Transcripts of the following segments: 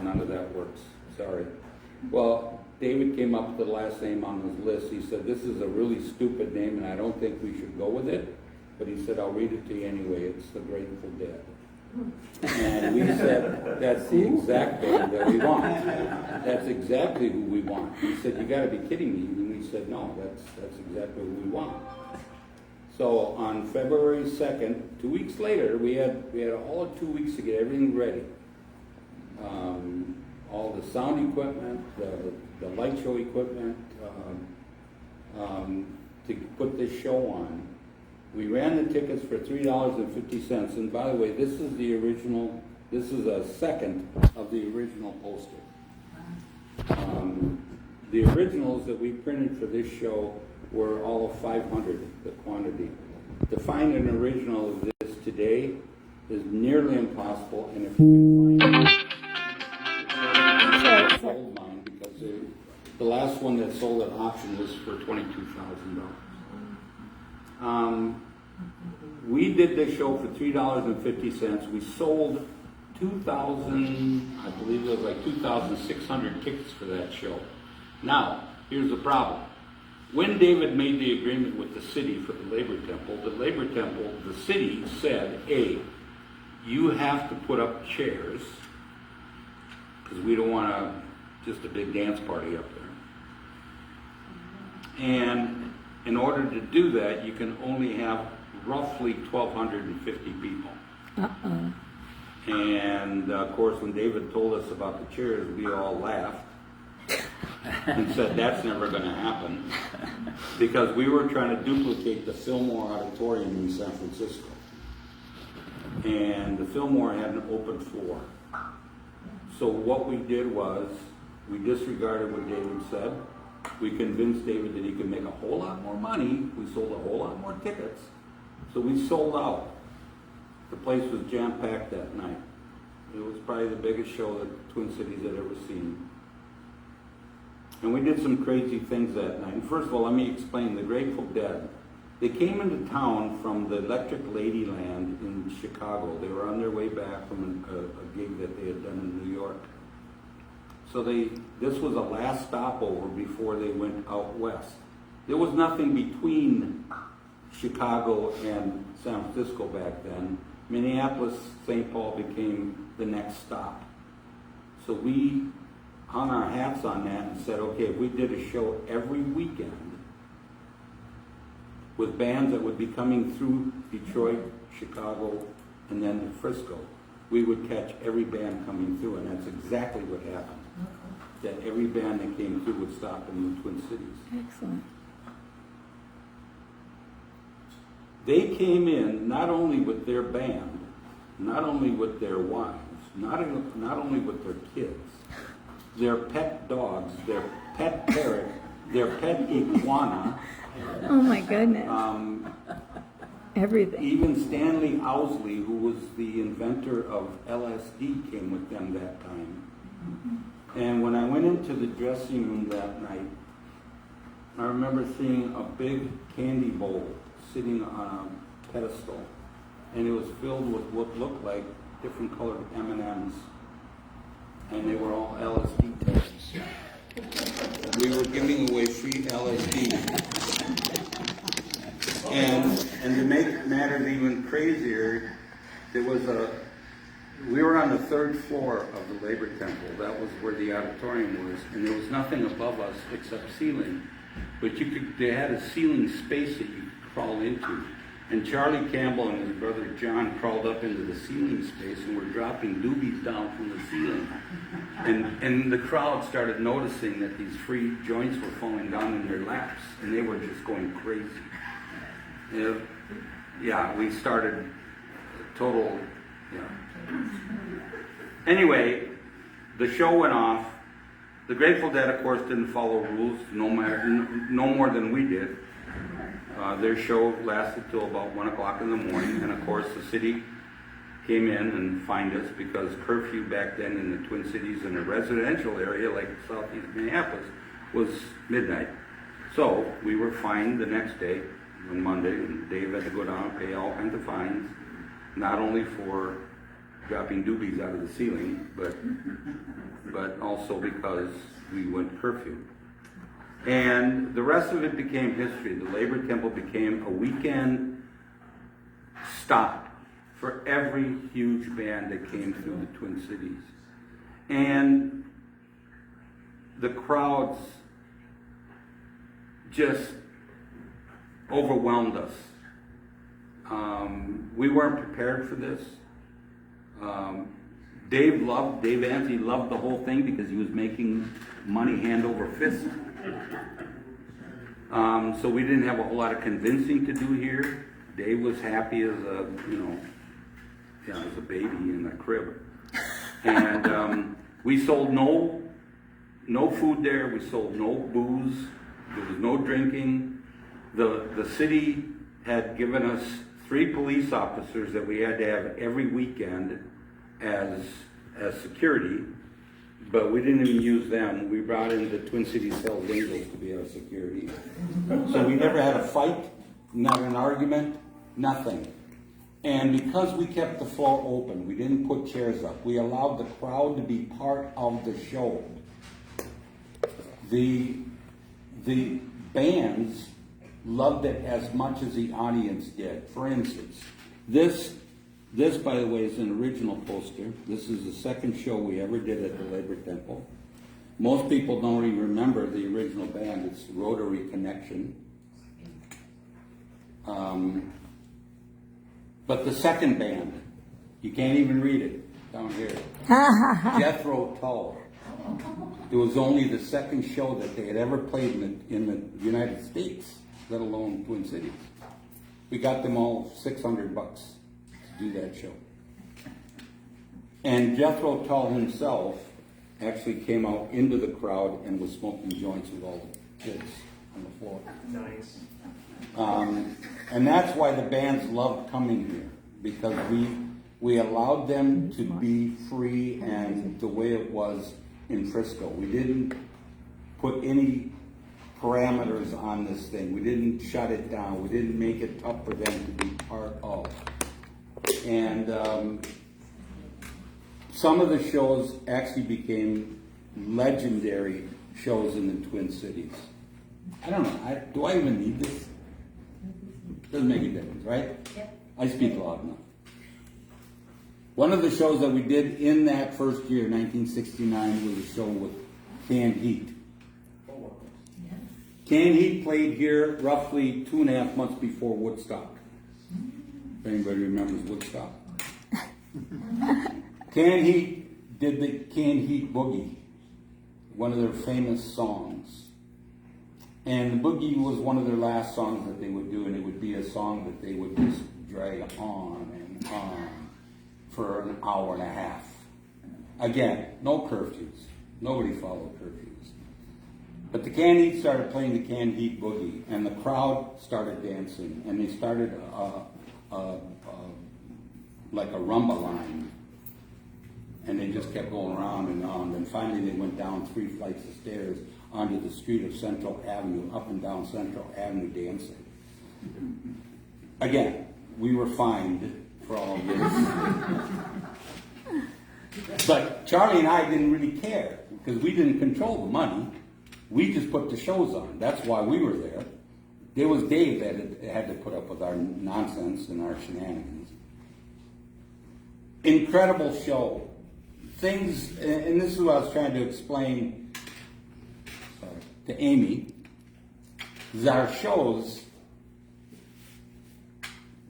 none of that works. Sorry. Well, David came up with the last name on his list. He said, this is a really stupid name and I don't think we should go with it. But he said, I'll read it to you anyway. It's the Grateful Dead. And we said, that's the exact band that we want. That's exactly who we want. He said, you gotta be kidding me. And we said, no, that's exactly who we want. So on February 2nd, 2 weeks later, we had all of 2 weeks to get everything ready. All the sound equipment, the light show equipment, to put this show on. We ran the tickets for $3.50, and by the way, this is the original, this is a second of the original poster. The originals that we printed for this show were all of 500, the quantity. To find an original of this today is nearly impossible, and if you can find it, I sold mine because the last one that sold at auction was for $22,000. We did this show for $3.50. We sold 2,000, I believe it was like 2,600 tickets for that show. Now, here's the problem. When David made the agreement with the city for the Labor Temple, the city said, A, you have to put up chairs, because we don't want just a big dance party up there. And in order to do that, you can only have roughly 1,250 people. And of course, when David told us about the chairs, we all laughed and said, that's never going to happen, because we were trying to duplicate the Fillmore auditorium in San Francisco. And the Fillmore had an open floor. So what we did was, we disregarded what David said. We convinced David that he could make a whole lot more money. We sold a whole lot more tickets. So we sold out. The place was jam-packed that night. It was probably the biggest show that Twin Cities had ever seen. And we did some crazy things that night. And first of all, let me explain. The Grateful Dead, they came into town from the Electric Ladyland in Chicago. They were on their way back from a gig that they had done in New York. So this was a last stopover before they went out west. There was nothing between Chicago and San Francisco back then. Minneapolis, St. Paul became the next stop. So we hung our hats on that and said, okay, if we did a show every weekend with bands that would be coming through Detroit, Chicago, and then Frisco, we would catch every band coming through, and that's exactly what happened. That every band that came through would stop in the Twin Cities. Excellent. They came in not only with their band, not only with their wives, not only with their kids, their pet dogs, their pet parrot, their pet iguana. Oh my goodness. Everything. Even Stanley Owsley, who was the inventor of LSD, came with them that time. And when I went into the dressing room that night, I remember seeing a big candy bowl sitting on a pedestal, and it was filled with what looked like different colored M&Ms, and they were all LSD tests. We were giving away free LSD. And to make matters even crazier, we were on the third floor of the Labor Temple. That was where the auditorium was, and there was nothing above us except ceiling. But they had a ceiling space that you could crawl into. And Charlie Campbell and his brother John crawled up into the ceiling space and were dropping doobies down from the ceiling. And the crowd started noticing that these free joints were falling down in their laps, and they were just going crazy. Yeah, we started total, yeah. Anyway, the show went off. The Grateful Dead, of course, didn't follow rules no more than we did. Their show lasted till about 1 o'clock in the morning, and of course the city came in and fined us because curfew back then in the Twin Cities in a residential area like Southeast Minneapolis was midnight. So we were fined the next day on Monday, and Dave had to go down and pay all kinds of fines, not only for dropping doobies out of the ceiling, but also because we went curfew. And the rest of it became history. The Labor Temple became a weekend stop for every huge band that came through the Twin Cities. And the crowds just overwhelmed us. We weren't prepared for this. Dave Anthony loved the whole thing because he was making money hand over fist. So we didn't have a whole lot of convincing to do here. Dave was happy as as a baby in a crib. And we sold no food there. We sold no booze. There was no drinking. The city had given us 3 police officers that we had to have every weekend as security, but we didn't even use them. We brought in the Twin Cities Hells Angels to be our security. So we never had a fight, not an argument, nothing. And because we kept the floor open, we didn't put chairs up, we allowed the crowd to be part of the show. The bands loved it as much as the audience did. For instance, this by the way is an original poster. This is the second show we ever did at the Labor Temple. Most people don't even remember the original band. It's Rotary Connection. But the second band, you can't even read it down here. Jethro Tull. It was only the second show that they had ever played in the United States, let alone Twin Cities. We got them all $600 to do that show. And Jethro Tull himself actually came out into the crowd and was smoking joints with all the kids on the floor. Nice. And that's why the bands loved coming here, because we allowed them to be free and the way it was in Frisco. We didn't put any parameters on this thing. We didn't shut it down. We didn't make it tough for them to be part of. And some of the shows actually became legendary shows in the Twin Cities. I don't know, do I even need this? Doesn't make a difference, right? Yep. I speak loud enough. One of the shows that we did in that first year, 1969, was a show with Canned Heat. Canned Heat played here roughly 2.5 months before Woodstock. If anybody remembers Woodstock. Canned Heat did the Canned Heat Boogie, one of their famous songs. And the Boogie was one of their last songs that they would do, and it would be a song that they would just drag on and on for an hour and a half. Again, no curfews. Nobody followed curfews. But the Canned Heat started playing the Canned Heat Boogie, and the crowd started dancing, and they started like a rumba line. And they just kept going around and on. And finally they went down 3 flights of stairs onto the street of Central Avenue, up and down Central Avenue dancing. Again, we were fined for all of this. But Charlie and I didn't really care because we didn't control the money. We just put the shows on. That's why we were there. It was Dave that had to put up with our nonsense and our shenanigans. Incredible show. Things, and this is what I was trying to explain to Amy, is our shows,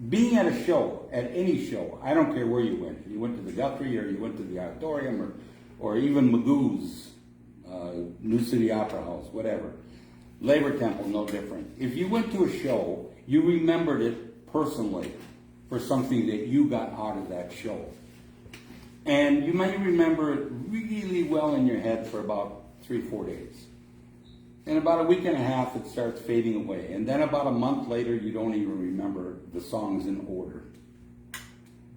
being at a show, at any show, I don't care where you went. You went to the Guthrie or you went to the auditorium or even Magoo's, New City Opera House, whatever. Labor Temple, no different. If you went to a show, you remembered it personally for something that you got out of that show. And you might remember it really well in your head for about 3-4 days. In about a week and a half, it starts fading away. And then about a month later, you don't even remember the songs in order.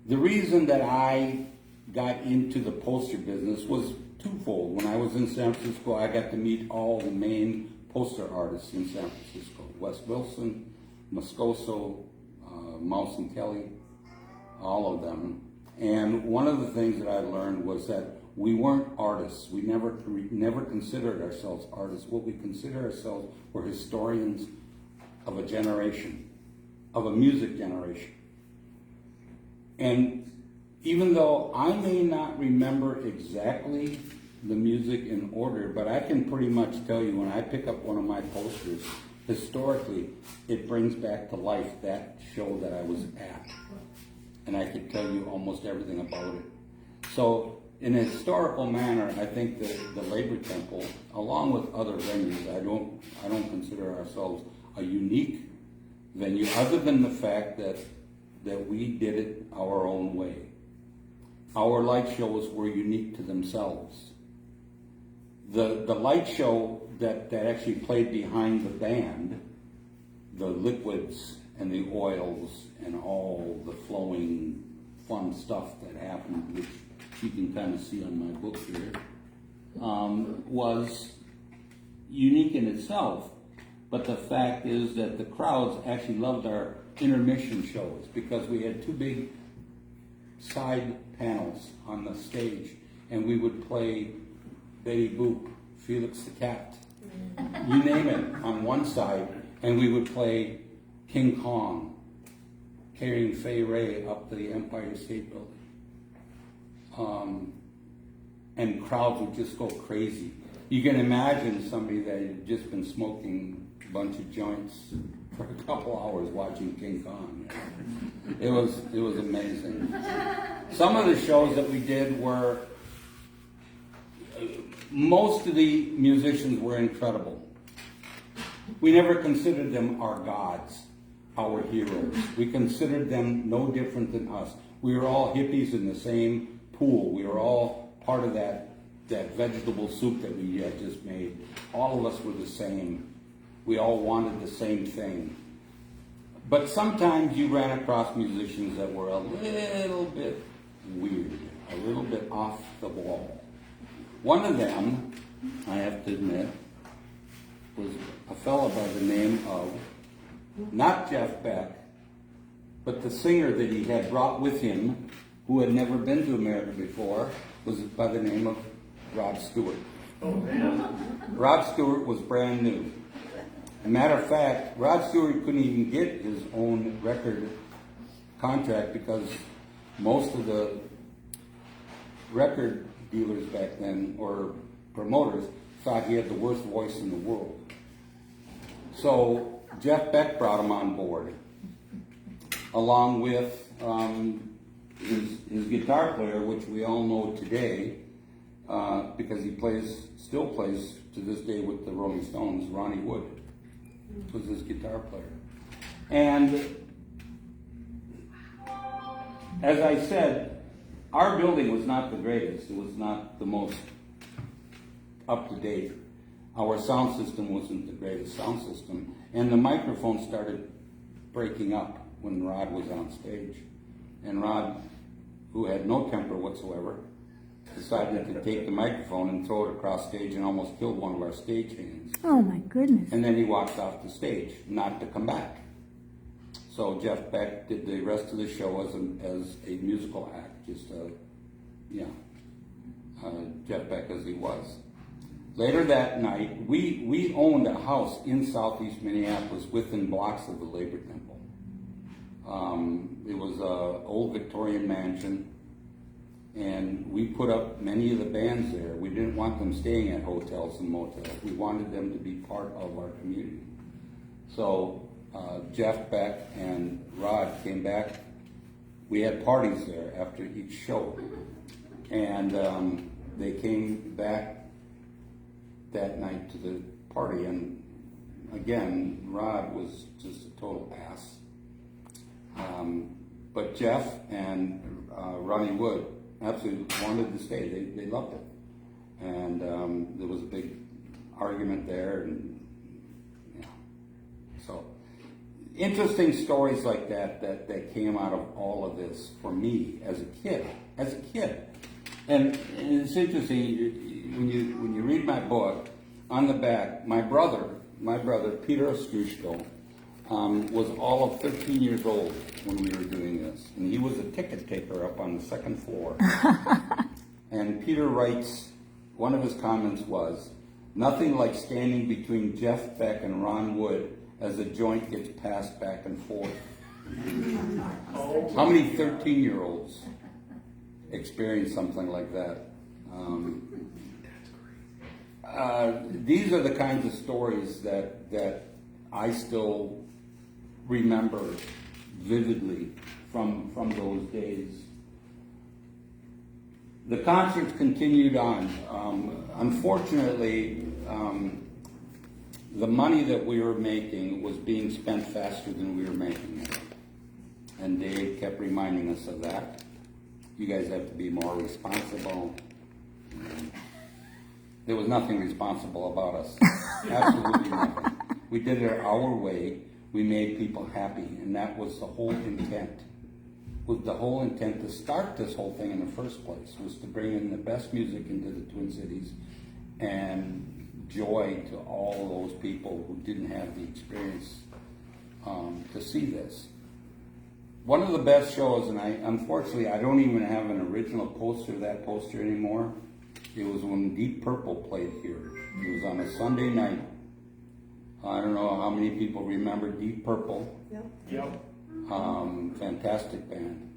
The reason that I got into the poster business was twofold. When I was in San Francisco, I got to meet all the main poster artists in San Francisco. Wes Wilson, Moscoso, Mouse and Kelly, all of them. And one of the things that I learned was that we weren't artists. We never considered ourselves artists. What we considered ourselves were historians of a generation, of a music generation. And even though I may not remember exactly the music in order, but I can pretty much tell you when I pick up one of my posters, historically, it brings back to life that show that I was at. And I could tell you almost everything about it. So in a historical manner, I think that the Labor Temple, along with other venues, I don't consider ourselves a unique venue, other than the fact that we did it our own way. Our light shows were unique to themselves. The light show that actually played behind the band, the liquids and the oils and all the flowing fun stuff that happened, which you can kind of see on my book here, was unique in itself. But the fact is that the crowds actually loved our intermission shows because we had two big side panels on the stage, and we would play Betty Boop, Felix the Cat, you name it, on one side, and we would play King Kong, carrying Fay Ray up the Empire State Building. And crowds would just go crazy. You can imagine somebody that had just been smoking a bunch of joints for a couple hours watching King Kong. It was amazing. Some of the shows that we did were, most of the musicians were incredible. We never considered them our gods, our heroes. We considered them no different than us. We were all hippies in the same pool. We were all part of that vegetable soup that we had just made. All of us were the same. We all wanted the same thing. But sometimes you ran across musicians that were a little bit weird, a little bit off the wall. One of them, I have to admit, was a fellow by the name of, not Jeff Beck, but the singer that he had brought with him, who had never been to America before, was by the name of Rod Stewart. Oh, man. Rod Stewart was brand new. As a matter of fact, Rod Stewart couldn't even get his own record contract because most of the record dealers back then, or promoters, thought he had the worst voice in the world. So Jeff Beck brought him on board, along with his guitar player, which we all know today, because he still plays to this day with the Rolling Stones. Ronnie Wood was his guitar player. And as I said, our building was not the greatest. It was not the most up-to-date. Our sound system wasn't the greatest sound system. And the microphone started breaking up when Rod was on stage. And Rod, who had no temper whatsoever, decided to take the microphone and throw it across stage and almost killed one of our stagehands. Oh my goodness. And then he walked off the stage, not to come back. So Jeff Beck did the rest of the show as a musical act, just Jeff Beck as he was. Later that night, we owned a house in Southeast Minneapolis within blocks of the Labor Temple. It was an old Victorian mansion, and we put up many of the bands there. We didn't want them staying at hotels and motels. We wanted them to be part of our community. So Jeff Beck and Rod came back. We had parties there after each show, and they came back that night to the party, and again, Rod was just a total ass. But Jeff and Ronnie Wood absolutely wanted to stay. They loved it. And there was a big argument there, and so interesting stories like that came out of all of this for me as a kid. And it's interesting when you read my book, on the back, my brother Juryj Ostroushko, was all of 13 years old when we were doing this, and he was a ticket taker up on the second floor. And Peter writes, one of his comments was, nothing like standing between Jeff Beck and Ron Wood as a joint gets passed back and forth. How many 13-year-olds experience something like that? These are the kinds of stories that I still remember vividly from those days. The concerts continued on. Unfortunately, the money that we were making was being spent faster than we were making it. And Dave kept reminding us of that. You guys have to be more responsible. There was nothing responsible about us. Absolutely nothing. We did it our way. We made people happy, and that was the whole intent. The whole intent to start this whole thing in the first place was to bring in the best music into the Twin Cities and joy to all those people who didn't have the experience to see this. One of the best shows, and unfortunately I don't even have an original poster of that poster anymore. It was when Deep Purple played here. It was on a Sunday night. I don't know how many people remember Deep Purple. Yep. Fantastic band.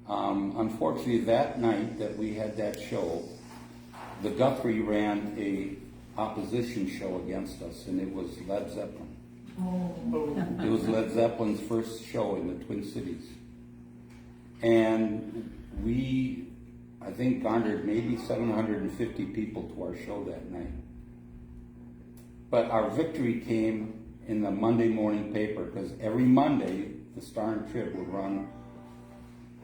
Unfortunately, that night that we had that show, the Guthrie ran a opposition show against us, and it was Led Zeppelin. It was Led Zeppelin's first show in the Twin Cities. And we, I think, garnered maybe 750 people to our show that night. But our victory came in the Monday morning paper, because every Monday, the Star and Trib would run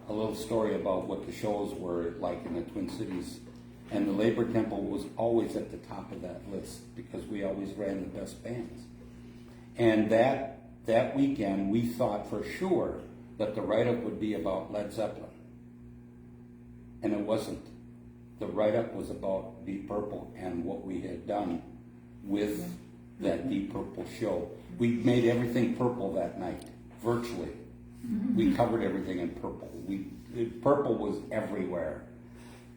a little story about what the shows were like in the Twin Cities. And the Labor Temple was always at the top of that list, because we always ran the best bands. And that weekend, we thought for sure that the write-up would be about Led Zeppelin. And it wasn't. The write-up was about Deep Purple and what we had done with that Deep Purple show. We made everything purple that night, virtually. We covered everything in purple. Purple was everywhere.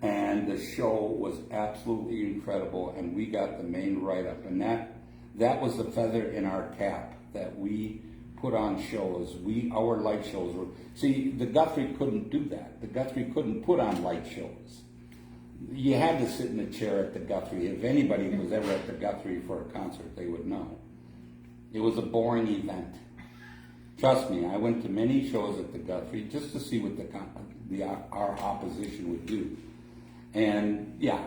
And the show was absolutely incredible, and we got the main write-up. And that was the feather in our cap, that we put on shows. Our light shows were... See, the Guthrie couldn't do that. The Guthrie couldn't put on light shows. You had to sit in a chair at the Guthrie. If anybody was ever at the Guthrie for a concert, they would know. It was a boring event. Trust me, I went to many shows at the Guthrie just to see what our opposition would do. And yeah,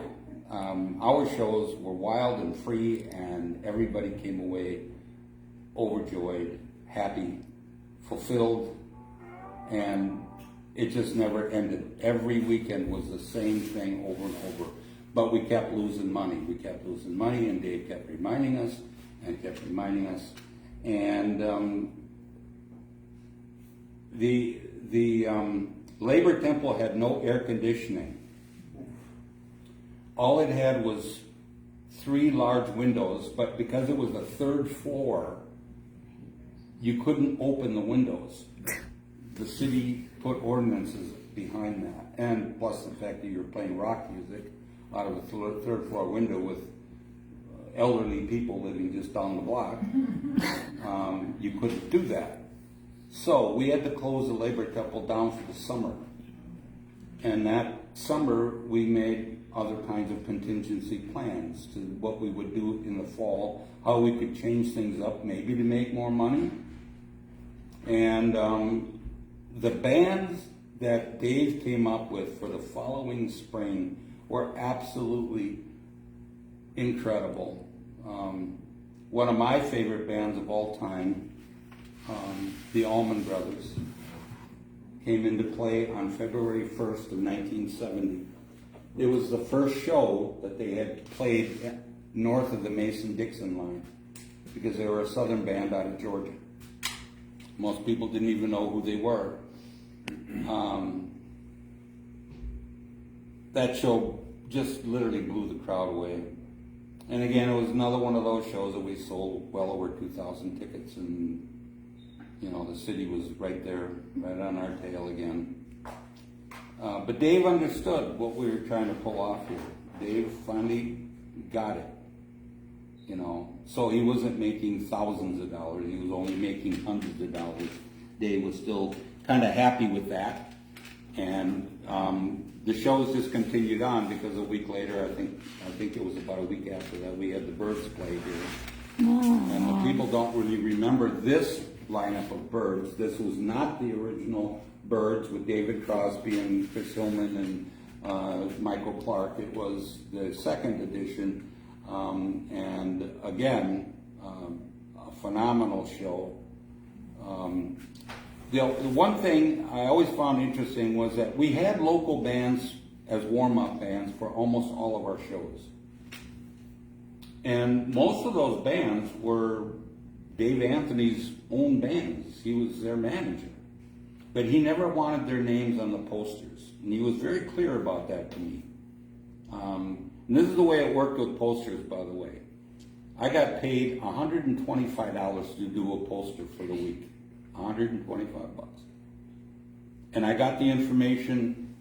our shows were wild and free, and everybody came away overjoyed, happy, fulfilled, and it just never ended. Every weekend was the same thing over and over. But we kept losing money. We kept losing money, and Dave kept reminding us, and kept reminding us. And the Labor Temple had no air conditioning. All it had was 3 large windows, but because it was the 3rd floor, you couldn't open the windows. The city put ordinances behind that, and plus the fact that you're playing rock music out of a 3rd floor window with elderly people living just down the block, you couldn't do that. So we had to close the Labor Temple down for the summer. And that summer we made other kinds of contingency plans to what we would do in the fall, how we could change things up, maybe to make more money. And the bands that Dave came up with for the following spring were absolutely incredible. One of my favorite bands of all time, the Allman Brothers, came into play on February 1st of 1970. It was the first show that they had played north of the Mason-Dixon line, because they were a southern band out of Georgia. Most people didn't even know who they were. That show just literally blew the crowd away. And again, it was another one of those shows that we sold well over 2,000 tickets, and the city was right there, right on our tail again. But Dave understood what we were trying to pull off here. Dave finally got it, you know. So he wasn't making thousands of dollars, he was only making hundreds of dollars. Dave was still kind of happy with that. And the shows just continued on because a week later, I think it was about a week after that, we had the Byrds play here. And the people don't really remember this lineup of Byrds. This was not the original Byrds with David Crosby and Chris Hillman and Michael Clark. It was the second edition, and again, a phenomenal show. The one thing I always found interesting was that we had local bands as warm-up bands for almost all of our shows. And most of those bands were Dave Anthony's own bands. He was their manager. But he never wanted their names on the posters. And he was very clear about that to me. And this is the way it worked with posters, by the way. I got paid $125 to do a poster for the week. 125 bucks. And I got the information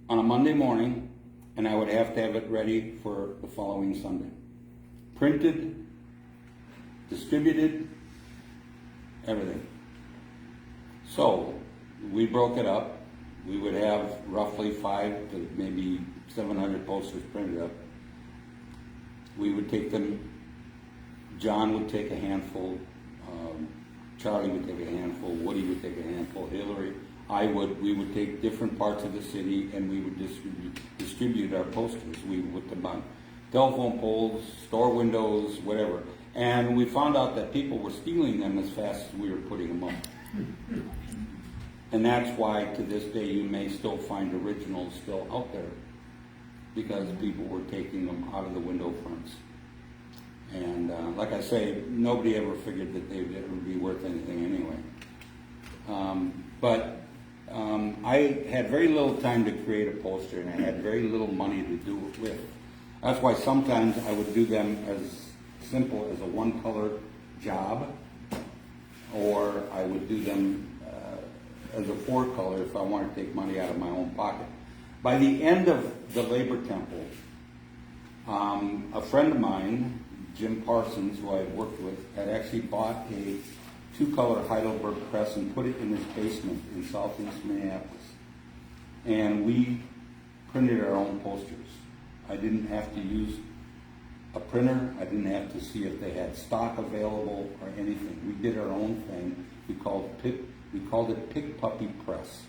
on a Monday morning, and I would have to have it ready for the following Sunday. Printed, distributed, everything. So we broke it up. We would have roughly 500 to maybe 700 posters printed up. We would take them, John would take a handful, Charlie would take a handful, Woody would take a handful, Hillary, we would take different parts of the city and we would distribute our posters. We would put them on telephone poles, store windows, whatever. And we found out that people were stealing them as fast as we were putting them up. And that's why to this day you may still find originals still out there, because people were taking them out of the window fronts. And like I say, nobody ever figured that they would ever be worth anything anyway. But I had very little time to create a poster, and I had very little money to do it with. That's why sometimes I would do them as simple as a one-color job, or I would do them as a four-color if I wanted to take money out of my own pocket. By the end of the Labor Temple, a friend of mine, Jim Parsons, who I had worked with, had actually bought a two-color Heidelberg press and put it in his basement in Southeast Minneapolis. And we printed our own posters. I didn't have to use a printer. I didn't have to see if they had stock available or anything. We did our own thing. We called it Pig Puppy Press.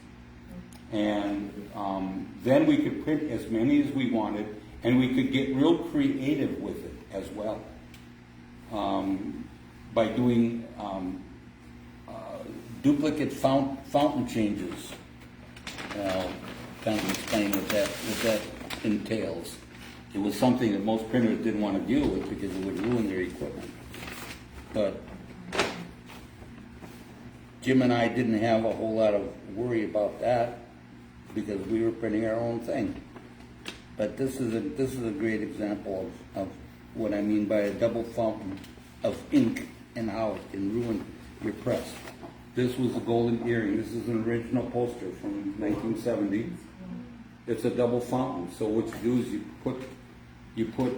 And then we could print as many as we wanted, and we could get real creative with it as well, by doing duplicate fountain changes. I'll kind of explain what that entails. It was something that most printers didn't want to deal with because it would ruin their equipment. But Jim and I didn't have a whole lot of worry about that because we were printing our own thing. But this is a great example of what I mean by a double fountain of ink and how it can ruin your press. This was a golden earring. This is an original poster from 1970. It's a double fountain. So what you do is you put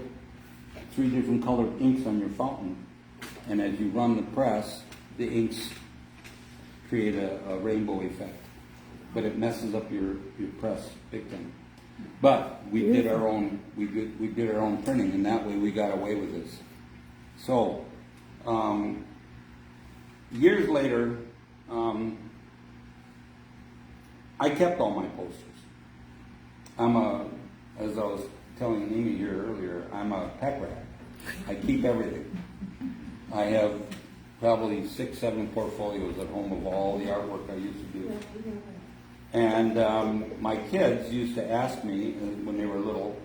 3 different colored inks on your fountain, and as you run the press, the inks create a rainbow effect. But it messes up your press big time. But we did our own printing, and that way we got away with this. So years later, I kept all my posters. As I was telling Amy here earlier, I'm a pack rat. I keep everything. I have probably 6, 7 portfolios at home of all the artwork I used to do. And my kids used to ask me when they were little,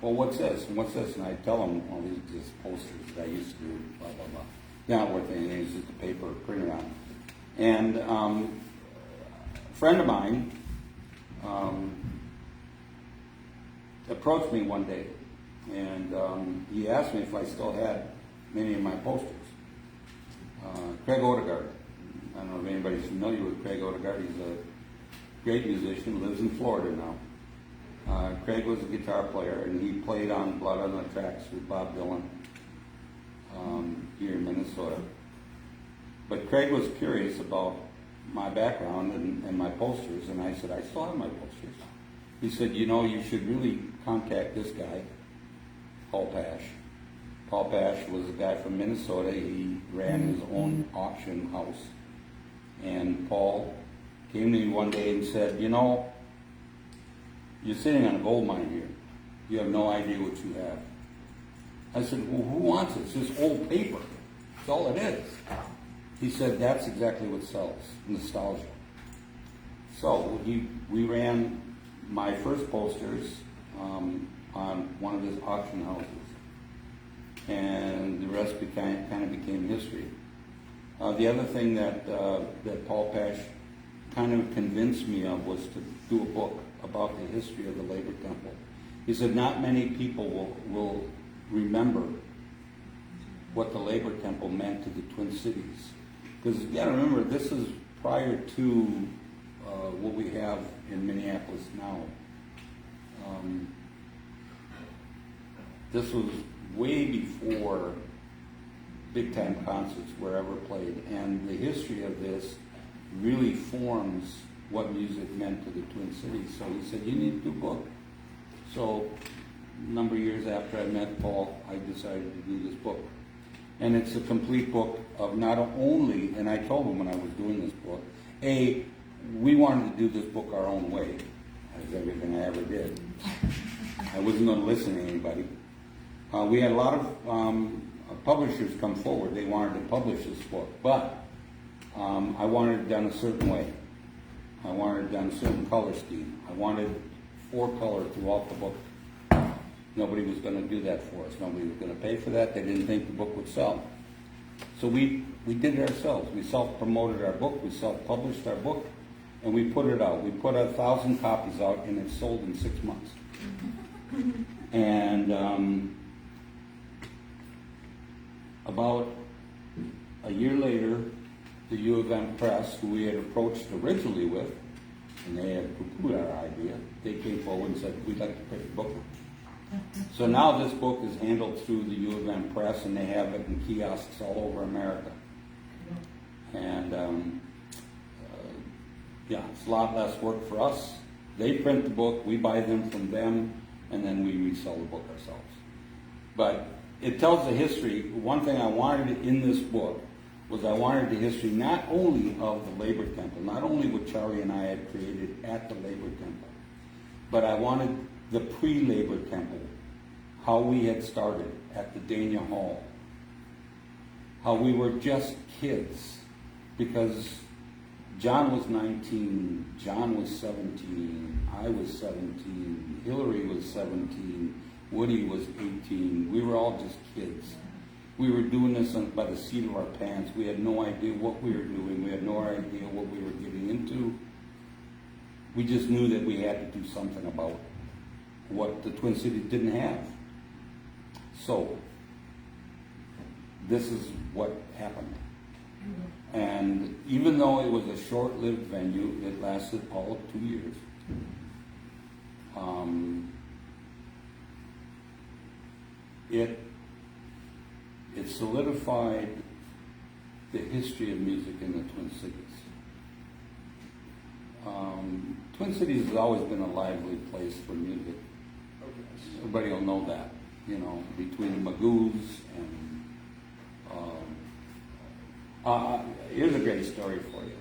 well, what's this? And what's this? And I'd tell them, well, these are just posters that I used to do, blah, blah, blah. They're not worth anything, it's just a paper printed on. And a friend of mine approached me one day, and he asked me if I still had many of my posters. Craig Odegaard. I don't know if anybody's familiar with Craig Odegaard. He's great musician, lives in Florida now. Craig was a guitar player, and he played on Blood on the Tracks with Bob Dylan here in Minnesota. But Craig was curious about my background and my posters, and I said, I still have my posters. He said, you know, you should really contact this guy, Paul Pash. Paul Pash was a guy from Minnesota. He ran his own auction house. And Paul came to me one day and said, you know, you're sitting on a gold mine here. You have no idea what you have. I said, well, who wants it? It's just old paper. That's all it is. He said, that's exactly what sells, nostalgia. So we ran my first posters on one of his auction houses. And the rest kind of became history. The other thing that Paul Pash kind of convinced me of was to do a book about the history of the Labor Temple. He said not many people will remember what the Labor Temple meant to the Twin Cities. Because you got to remember, this is prior to what we have in Minneapolis now. This was way before big-time concerts were ever played, and the history of this really forms what music meant to the Twin Cities. So he said, you need to do a book. So a number of years after I met Paul, I decided to do this book. And it's a complete book of not only, and I told him when I was doing this book, we wanted to do this book our own way, as everything I ever did. I wasn't going to listen to anybody. We had a lot of publishers come forward. They wanted to publish this book, but I wanted it done a certain way. I wanted it done a certain color scheme. I wanted 4 color throughout the book. Nobody was going to do that for us. Nobody was going to pay for that. They didn't think the book would sell. So we did it ourselves. We self-promoted our book. We self-published our book, and we put it out. We put 1,000 copies out, and it sold in 6 months. And about a year later, the U of M Press, who we had approached originally with, and they had poo-pooed our idea, they came forward and said, we'd like to print the book. So now this book is handled through the U of M Press, and they have it in kiosks all over America. And it's a lot less work for us. They print the book, we buy them from them, and then we resell the book ourselves. But it tells the history. One thing I wanted in this book was I wanted the history not only of the Labor Temple, not only what Charlie and I had created at the Labor Temple, but I wanted the pre-Labor Temple, how we had started at the Dania Hall, how we were just kids, because John was 19, John was 17, I was 17, Hillary was 17, Woody was 18. We were all just kids. We were doing this by the seat of our pants. We had no idea what we were doing. We had no idea what we were getting into. We just knew that we had to do something about what the Twin Cities didn't have. So, this is what happened. And even though it was a short-lived venue, it lasted all of 2 years. It solidified the history of music in the Twin Cities. Twin Cities has always been a lively place for music. Everybody will know that, you know, between the Magoos and here's a great story for you.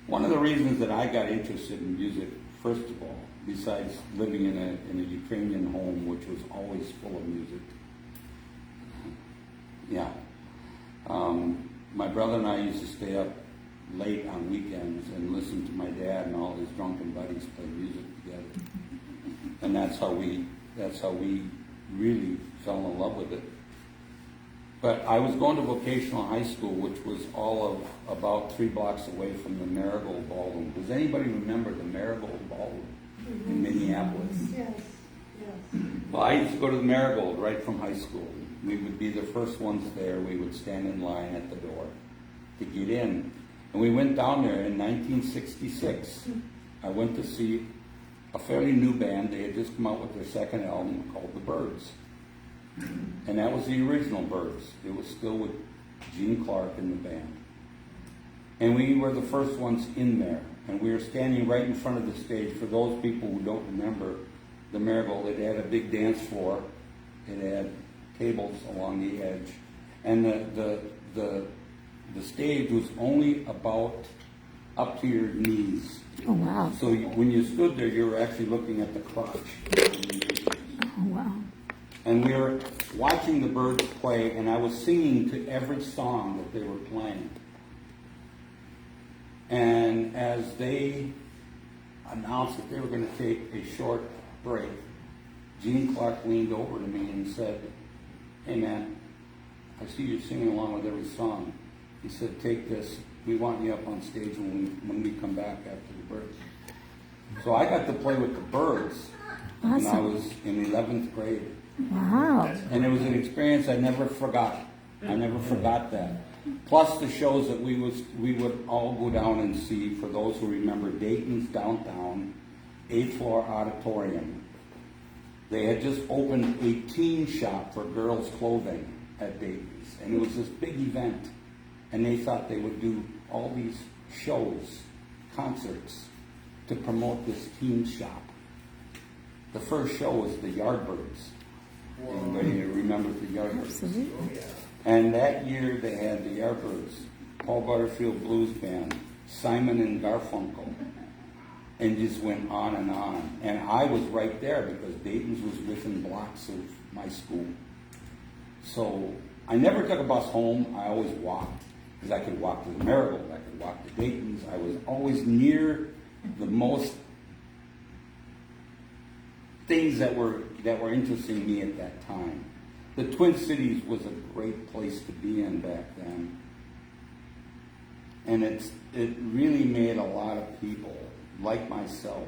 One of the reasons that I got interested in music, first of all, besides living in a Ukrainian home which was always full of music, my brother and I used to stay up late on weekends and listen to my dad and all his drunken buddies play music together. And that's how we really fell in love with it. But I was going to vocational high school, which was all of about 3 blocks away from the Marigold Ballroom. Does anybody remember the Marigold Ballroom in Minneapolis? Yes. Well, I used to go to the Marigold right from high school. We would be the first ones there. We would stand in line at the door to get in. And we went down there in 1966. I went to see a fairly new band. They had just come out with their second album called the Byrds. And that was the original Byrds. It was still with Gene Clark in the band. And we were the first ones in there. And we were standing right in front of the stage. For those people who don't remember, the Marigold, it had a big dance floor. It had tables along the edge. And the stage was only about up to your knees. Oh, wow. So when you stood there, you were actually looking at the crotch. Oh, wow. And we were watching the Byrds play, and I was singing to every song that they were playing. And as they announced that they were going to take a short break, Gene Clark leaned over to me and said, "Hey man, I see you singing along with every song." He said, "Take this. We want you up on stage when we come back after the Byrds." So I got to play with the Byrds when I was in 11th grade. Wow. And it was an experience I never forgot. I never forgot that. Plus the shows that we would all go down and see, for those who remember Dayton's downtown, 8th floor auditorium. They had just opened a teen shop for girls' clothing at Dayton's. And it was this big event. And they thought they would do all these shows, concerts, to promote this teen shop. The first show was the Yardbirds. Anybody remembers the Yardbirds? Absolutely. And that year they had the Yardbirds, Paul Butterfield Blues Band, Simon and Garfunkel, and just went on and on. And I was right there because Dayton's was within blocks of my school. So I never took a bus home. I always walked, because I could walk to the Marigold, I could walk to Dayton's. I was always near the most things that were interesting me at that time. The Twin Cities was a great place to be in back then. And it really made a lot of people, like myself,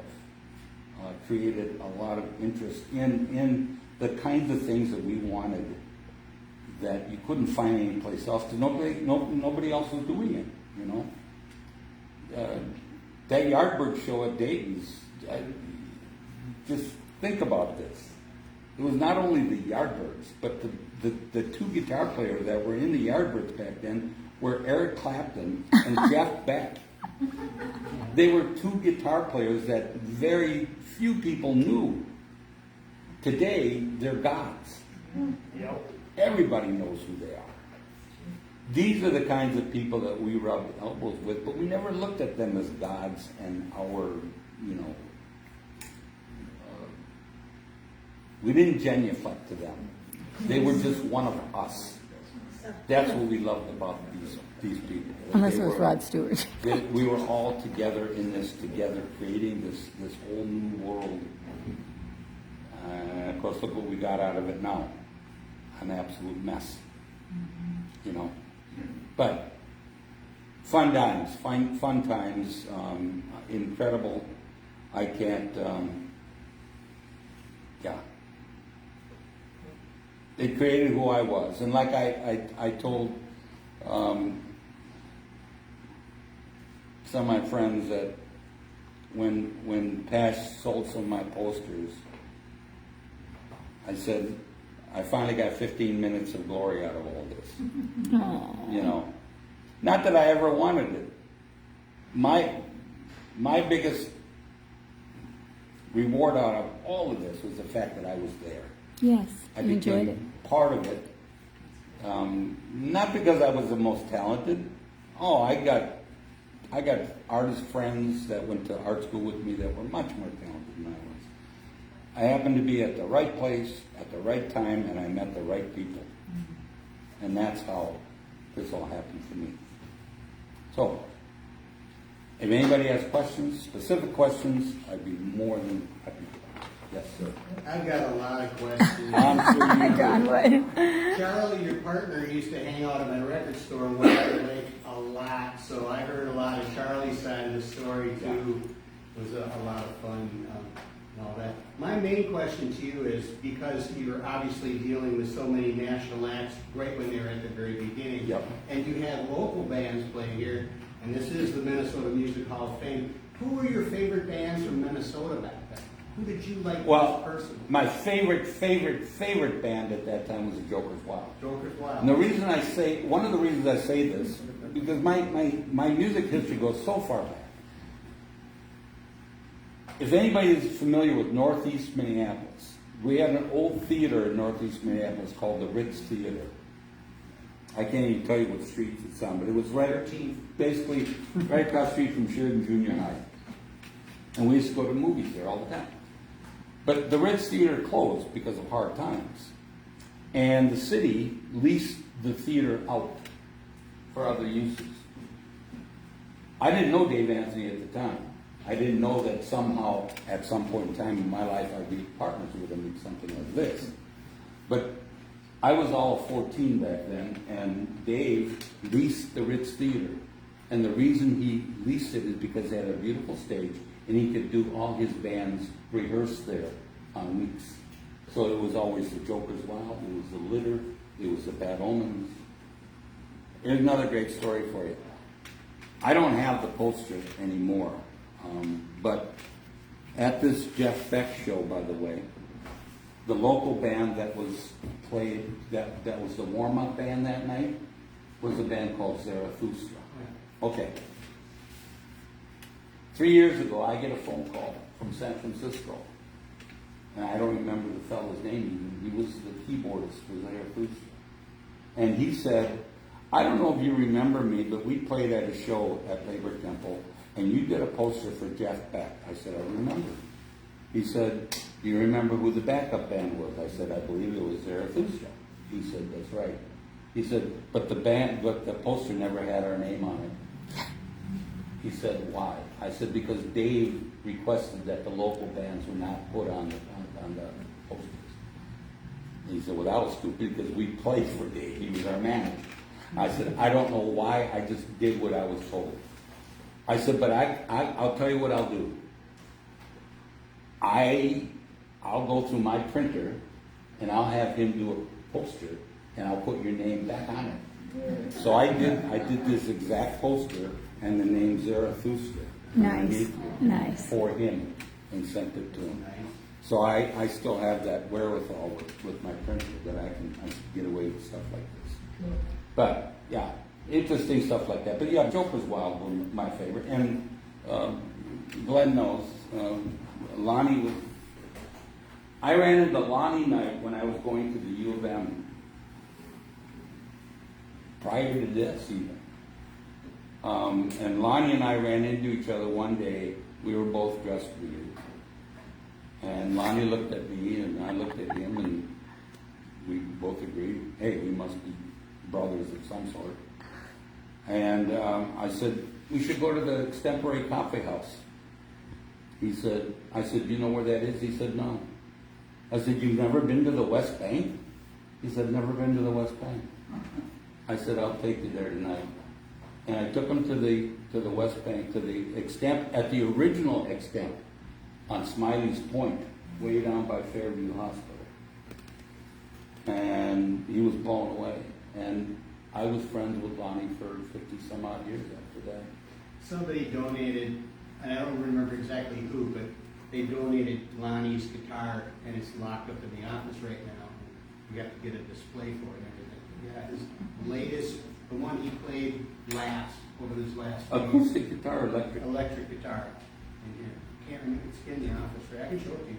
created a lot of interest in the kinds of things that we wanted that you couldn't find anyplace else, because nobody else was doing it, you know. That Yardbird show at Dayton's, just think about this. It was not only the Yardbirds, but the two guitar players that were in the Yardbirds back then were Eric Clapton and Jeff Beck. They were two guitar players that very few people knew. Today, they're gods. Yep. Everybody knows who they are. These are the kinds of people that we rubbed elbows with, but we never looked at them as gods and our, you know, we didn't genuflect to them. They were just one of us. That's what we loved about these people. Unless it was Rod Stewart. We were all together in this together, creating this whole new world. Of course, look what we got out of it now. An absolute mess. You know. But fun times, fun times, incredible. I can't, yeah. It created who I was. And like I told some of my friends that when Pash sold some of my posters, I said, I finally got 15 minutes of glory out of all this. Aww. You know, not that I ever wanted it. My biggest reward out of all of this was the fact that I was there. Yes, I you enjoyed it. became part of it. Not because I was the most talented. Oh, I got artist friends that went to art school with me that were much more talented than I was. I happened to be at the right place at the right time, and I met the right people. And that's how this all happened for me. So, if anybody has questions, specific questions, I'd be more than happy to. Yes, sir. I've got a lot of questions. I'm sure you do. John would. Charlie, your partner, used to hang out at my record store in Water Lake a lot, so I heard a lot of Charlie's side of the story too. It was a lot of fun and all that. My main question to you is, because you're obviously dealing with so many national acts right when they're at the very beginning, Yep. and you have local bands playing here, and this is the Minnesota Music Hall of Fame, Who were your favorite bands from Minnesota back then? Who did you like Well, most personally? my favorite band at that time was the Joker's Wild. Joker's Wild. And one of the reasons I say this, because my music history goes so far back. If anybody is familiar with Northeast Minneapolis, we had an old theater in Northeast Minneapolis called the Ritz Theater. I can't even tell you what streets it's on, but it was basically right across the street from Sheridan Junior High. And we used to go to movies there all the time. But the Ritz Theater closed because of hard times. And the city leased the theater out for other uses. I didn't know Dave Anthony at the time. I didn't know that somehow, at some point in time in my life, I'd be partners with him in something like this. But I was all of 14 back then, and Dave leased the Ritz Theater. And the reason he leased it is because they had a beautiful stage, and he could do all his bands rehearse there on weeks. So it was always the Joker's Wild, it was the Litter, it was the Bad Omens. Here's another great story for you. I don't have the poster anymore, but at this Jeff Beck show, by the way, the local band that was played, that was the warm-up band that night, was a band called Zarathustra. Okay. 3 years ago, I get a phone call from San Francisco. And I don't remember the fellow's name. He was the keyboardist for Zarathustra. And he said, I don't know if you remember me, but we played at a show at Labor Temple, and you did a poster for Jeff Beck. I said, I remember. He said, do you remember who the backup band was? I said, I believe it was Zarathustra. He said, that's right. He said, but the poster never had our name on it. He said, why? I said, because Dave requested that the local bands were not put on the posters. He said, well, that was stupid because we played for Dave. He was our manager. I said, I don't know why. I just did what I was told. I said, but I'll tell you what I'll do. I'll go through my printer and I'll have him do a poster and I'll put your name back on it. So I did this exact poster and the name Zarathustra. Nice. For him and sent it to him. So I still have that wherewithal with my printer that I can get away with stuff like this. But yeah, interesting stuff like that. But yeah, Joker's Wild was my favorite. And Glenn knows, Lonnie was, I ran into Lonnie Knight when I was going to the U of M. Prior to this even. And Lonnie and I ran into each other one day. We were both dressed weird. And Lonnie looked at me and I looked at him and we both agreed, hey, we must be brothers of some sort. And I said, we should go to the Extempore Coffee House. I said, you know where that is? He said, no. I said, you've never been to the West Bank? He said, never been to the West Bank. I said, I'll take you there tonight. And I took him to the West Bank, to the Extemp, at the original Extemp on Smiley's Point, way down by Fairview Hospital. And he was blown away. And I was friends with Lonnie for 50 some odd years after that. Somebody donated, and I don't remember exactly who, but they donated Lonnie's guitar and it's locked up in the office right now. We have to get a display for it and everything. Yeah, his latest, the one he played last, over his last Acoustic guitar, electric. Electric guitar. In here. Can't remember, it's in the office, right? I can show it to you.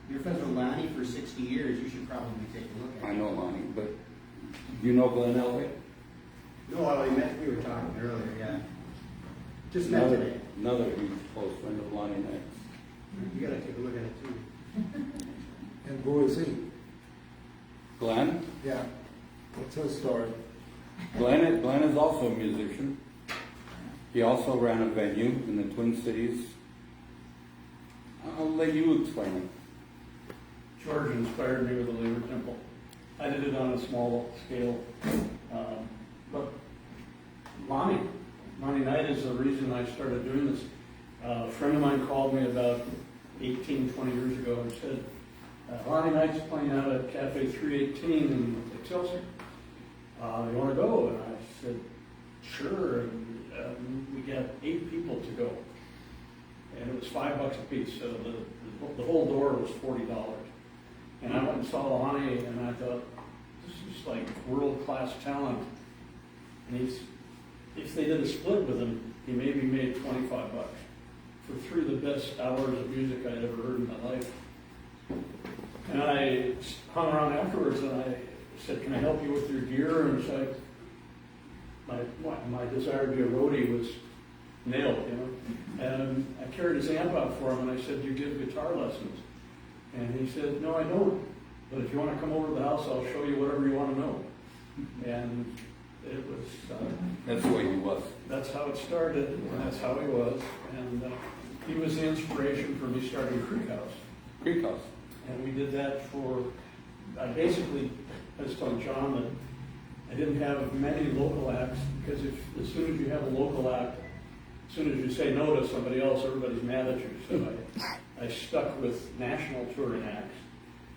You're friends with Lonnie for 60 years, you should probably take a look at it. I know Lonnie, but you know Glenn Elway? No, we were talking earlier, yeah. Just met today. Another huge close friend of Lonnie Knight's. You gotta take a look at it too. And who is he? Glenn? Yeah. What's his story? Glenn is also a musician. He also ran a venue in the Twin Cities. I'll let you explain it. George inspired me with the Labor Temple. I did it on a small scale, but Lonnie Knight is the reason I started doing this. A friend of mine called me about 18, 20 years ago and said, Lonnie Knight's playing out at Cafe 318 in Excelsior. You want to go? And I said, sure. And, we got 8 people to go. And it was $5 a piece, so the whole door was $40. And I went and saw Lonnie, and I thought, this is like world-class talent. And if they did a split with him, he maybe made $25 for 3 of the best hours of music I'd ever heard in my life. And I hung around afterwards, and I said, can I help you with your gear? And so my desire to be a roadie was nailed, you know. And I carried his amp out for him, and I said, do you give guitar lessons? And he said, no, I don't. But if you want to come over to the house, I'll show you whatever you want to know. And it was... That's the way he was. That's how it started, and that's how he was. And he was the inspiration for me starting Creek House. Creek House. And we did that I basically was telling John that I didn't have many local acts, because as soon as you have a local act, as soon as you say no to somebody else, everybody's mad at you. So I stuck with national touring acts.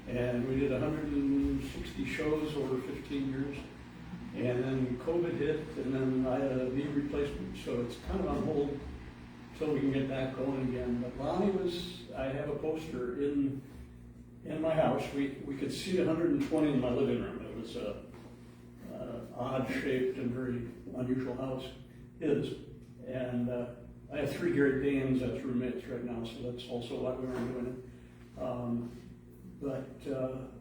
And we did 160 shows over 15 years. And then COVID hit, and then I had a knee replacement, so it's kind of on hold until we can get back going again. But Lonnie I have a poster in my house. We could see 120 in my living room. It was a odd-shaped and very unusual house. And I have 3 Great Danes as roommates right now, so that's also why we were doing it. But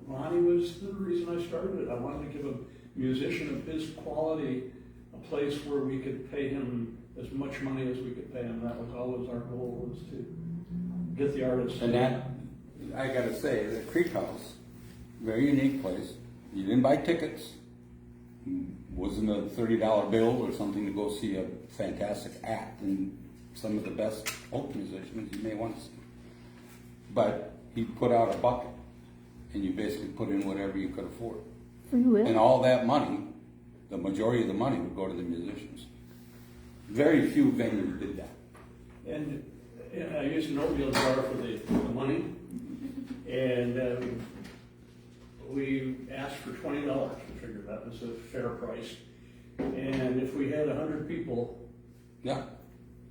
Lonnie was the reason I started it. I wanted to give a musician of his quality a place where we could pay him as much money as we could pay him. That was always our goal, was to get the artist. And that, I gotta say, the Creek House, very unique place. You didn't buy tickets. Wasn't a $30 bill or something to go see a fantastic act and some of the best folk musicians you may want to see. But he put out a bucket, and you basically put in whatever you could afford. Free will. And all that money, the majority of the money would go to the musicians. Very few venues did that. And I used an oatmeal jar for the money, and we asked for $20. We figured that was a fair price. And if we had 100 people, Yeah.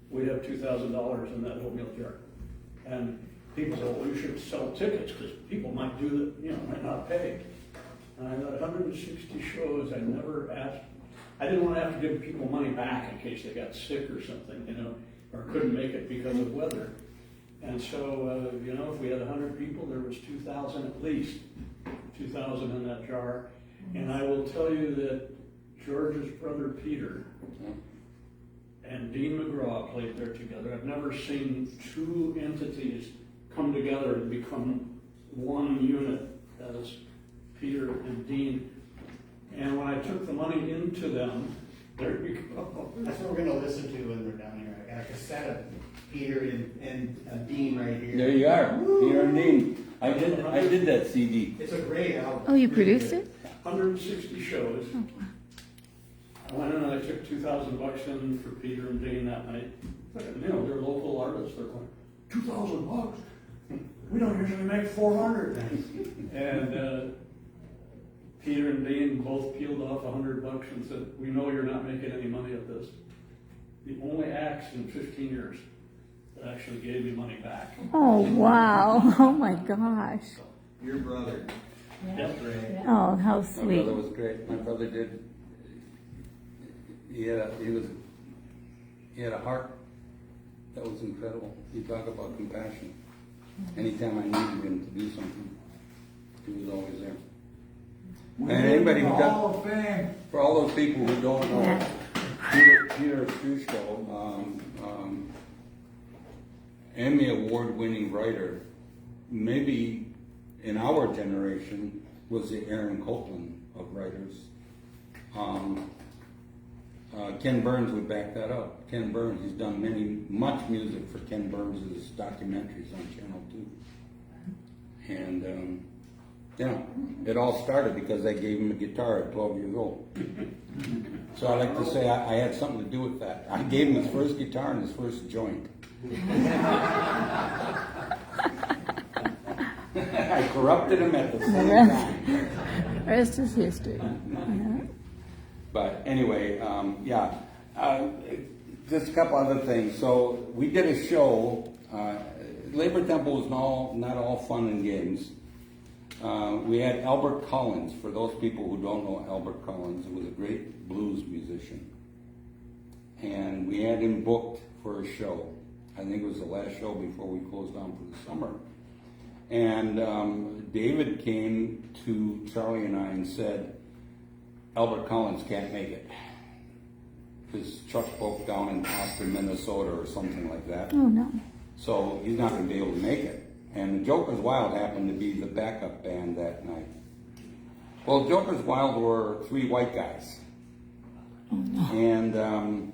we'd have $2,000 in that oatmeal jar. And people said, well, you should sell tickets, because people might do that, might not pay. And I thought 160 shows, I never asked. I didn't want to have to give people money back in case they got sick or something, or couldn't make it because of weather. And so, if we had 100 people, there was 2,000 at least, 2,000 in that jar. And I will tell you that George's brother Peter and Dean McGraw played there together. I've never seen 2 entities come together and become one unit as Peter and Dean. And when I took the money into them, there you go. That's what we're going to listen to when we're down here. I got a cassette of Peter and Dean right here. There you are, Peter and Dean. I did that CD. It's a great album. Oh, you produced it? 160 shows. Oh, wow. I went in and I took $2,000 in for Peter and Dean that night. But, they're local artists. They're going, $2,000? We don't usually make 400. And Peter and Dean both peeled off $100 and said, we know you're not making any money at this. The only acts in 15 years that actually gave me money back. Oh, wow. Oh, my gosh. Your brother. Yep. Great. Oh, how My sweet. brother was great. My brother did. He had a heart that was incredible. You talk about compassion. Anytime I needed him to do something, he was always there. And anybody who Hall does, of Fame. for all those people who don't know, Yeah. Juryj Ostroushko, Emmy award-winning writer, maybe in our generation was the Aaron Copland of writers. Ken Byrds would back that up. Ken Byrds, he's done much music for Ken Burns' documentaries on Channel 2. And it all started because I gave him a guitar at 12 years old. So I like to say I had something to do with that. I gave him his first guitar and his first joint. I corrupted him at the same time. The rest is history. Yeah. But anyway, just a couple other things. So we did a show. Labor Temple was not all fun and games. We had Albert Collins. For those people who don't know Albert Collins, he was a great blues musician. And we had him booked for a show. I think it was the last show before we closed down for the summer. And David came to Charlie and I and said, Albert Collins can't make it. His truck broke down in Austin, Minnesota or something like that. Oh, no. So he's not going to be able to make it. And the Jokers Wild happened to be the backup band that night. Well, Jokers Wild were 3 white guys. Oh, no. And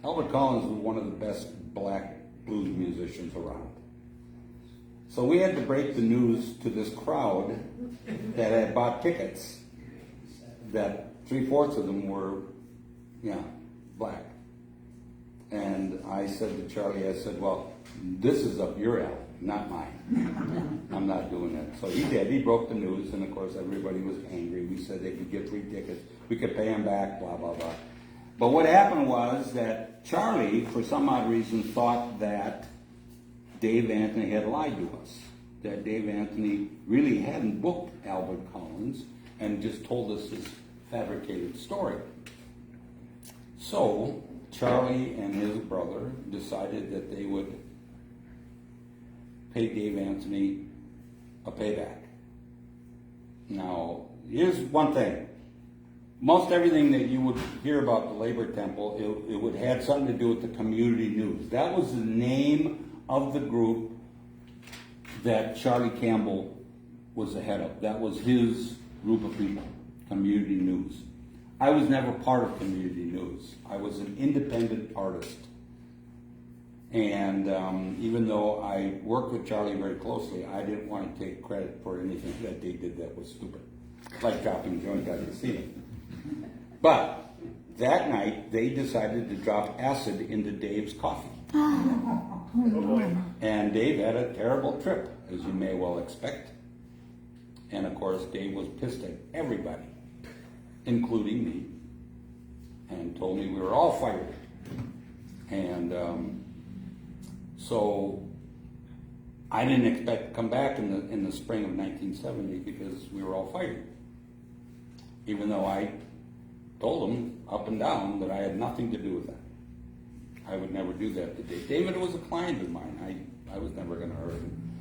Albert Collins was one of the best black blues musicians around. So we had to break the news to this crowd that had bought tickets that 3/4 of them were, black. And I said to Charlie, I said, well, this is up your alley, not mine. I'm not doing it. So he did. He broke the news, and of course everybody was angry. We said they could get free tickets. We could pay them back, blah, blah, blah. But what happened was that Charlie, for some odd reason, thought that Dave Anthony had lied to us. That Dave Anthony really hadn't booked Albert Collins and just told us this fabricated story. So Charlie and his brother decided that they would pay Dave Anthony a payback. Now, here's one thing. Most everything that you would hear about the Labor Temple, it would have something to do with the community news. That was the name of the group that Charlie Campbell was the head of. That was his group of people, community news. I was never part of community news. I was an independent artist. And even though I worked with Charlie very closely, I didn't want to take credit for anything that they did that was stupid. Like dropping joint at the scene. But that night, they decided to drop acid into Dave's coffee. Oh, no. And Dave had a terrible trip, as you may well expect. And of course, Dave was pissed at everybody, including me, and told me we were all fired. And so I didn't expect to come back in the spring of 1970 because we were all fired. Even though I told him up and down that I had nothing to do with that. I would never do that to Dave. David was a client of mine. I was never going to hurt him.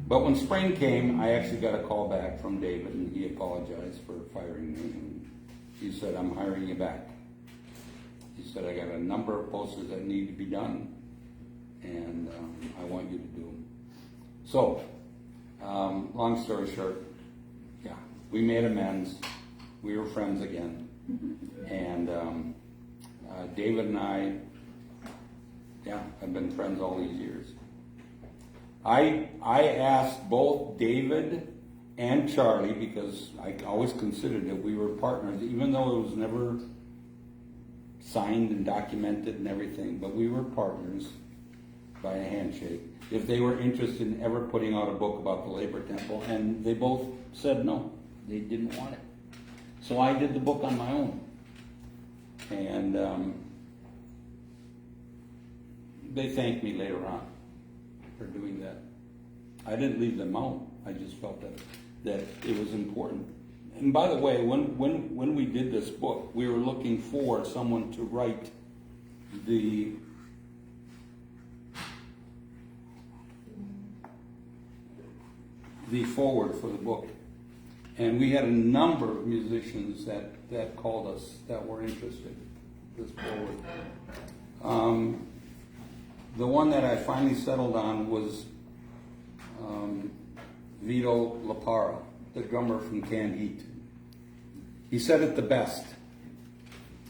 But when spring came, I actually got a call back from David, and he apologized for firing me. And he said, I'm hiring you back. He said, I got a number of posters that need to be done, and I want you to do them. So, long story short, yeah, we made amends. We were friends again. And David and I, have been friends all these years. I asked both David and Charlie, because I always considered that we were partners, even though it was never signed and documented and everything, but we were partners by a handshake, if they were interested in ever putting out a book about the Labor Temple, and they both said no, they didn't want it. So I did the book on my own. And they thanked me later on for doing that. I didn't leave them out. I just felt that it was important. And by the way, when we did this book, we were looking for someone to write the foreword for the book. And we had a number of musicians that called us that were interested in this foreword. The one that I finally settled on was Vito LaPara, the drummer from Canned Heat. He said it the best.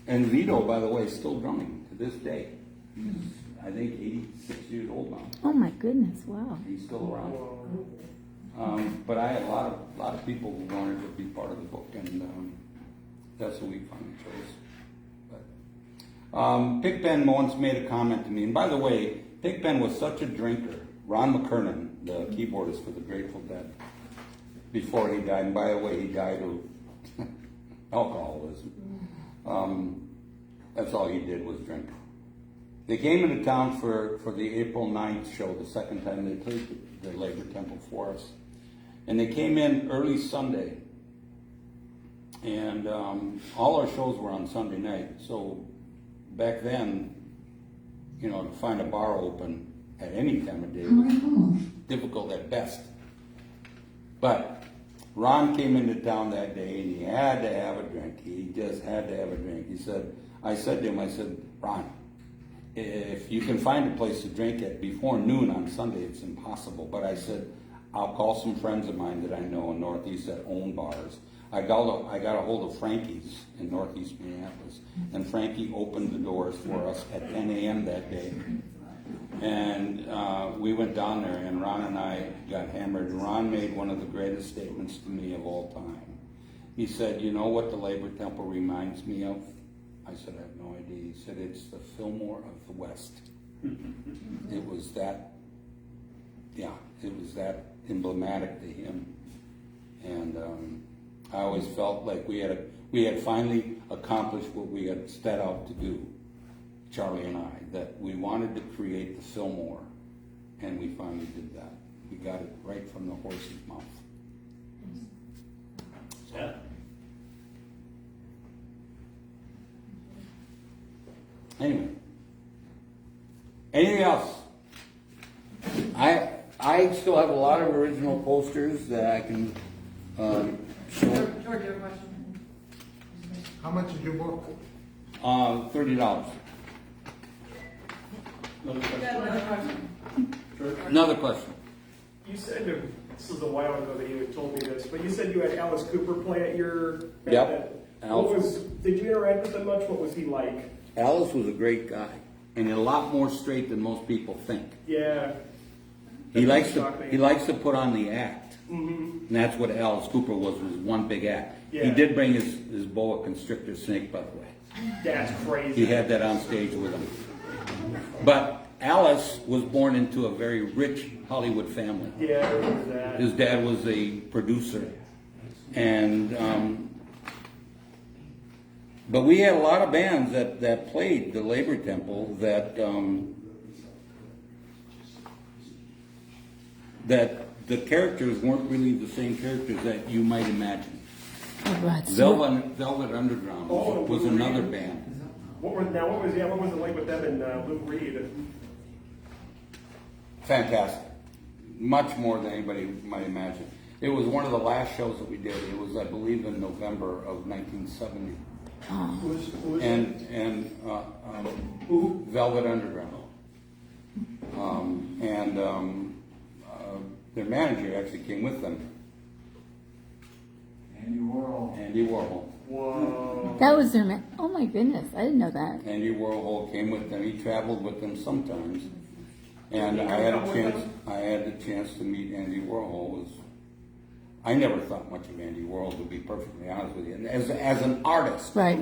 And Vito, by the way, is still drumming to this day. He's, I think, 86 years old now. Oh my goodness, wow. He's still around. But I had a lot of people who wanted to be part of the book, and that's who we finally chose. But Pigpen once made a comment to me, and by the way, Pigpen was such a drinker. Ron McKernan, the keyboardist for the Grateful Dead, before he died, and by the way, he died of alcoholism. That's all he did was drink. They came into town for the April 9th show, the second time they played the Labor Temple for us. And they came in early Sunday. And all our shows were on Sunday night. So back then, you know, to find a bar open at any time of day was difficult at best. But Ron came into town that day and he had to have a drink. He just had to have a drink. I said to him, Ron, if you can find a place to drink at before noon on Sunday, it's impossible. But I said, I'll call some friends of mine that I know in Northeast that own bars. I got a hold of Frankie's in Northeast Minneapolis, and Frankie opened the doors for us at 10 a.m. that day. And we went down there, and Ron and I got hammered. Ron made one of the greatest statements to me of all time. He said, you know what the Labor Temple reminds me of? I said, I have no idea. He said, it's the Fillmore of the West. It was that emblematic to him. And I always felt like we had finally accomplished what we had set out to do, Charlie and I, that we wanted to create the Fillmore, and we finally did that. We got it right from the horse's mouth. Yeah. Anyway, anything else? I still have a lot of original posters that I can show. George, you have a question? How much did you book? $30. Another Yeah, question? another question. George? Another question. You said, this was a while ago that you had told me this, but you said you had Alice Cooper play at your... Yep. Did you interact with him much? What was he like? Alice was a great guy, and a lot more straight than most people think. Yeah. He likes Shocking. to put on the act, Mm-hmm. and that's what Alice Cooper was one big act. He Yeah. did bring his boa constrictor snake, by the way. That's crazy. He had that on stage with him. But Alice was born into a very rich Hollywood family. Yeah, I remember that. His dad was a producer, and but we had a lot of bands that played the Labor Temple that the characters weren't really the same characters that you might imagine. Oh, right. So, Velvet Underground Oh, was Lou another Reed. band. What was it like with them and Lou Reed? Fantastic. Much more than anybody might imagine. It was one of the last shows that we did. It was, I believe, in November of 1970. Who was And Who? Velvet Underground. Their manager actually came with them. Andy Warhol. Whoa. that was their man. Oh my goodness, I didn't know that. Andy Warhol came with them. He traveled with them sometimes. And Did he I had come a with chance. them? I had the chance to meet Andy Warhol. I never thought much of Andy Warhol, to be perfectly honest with you. And as an artist, Right.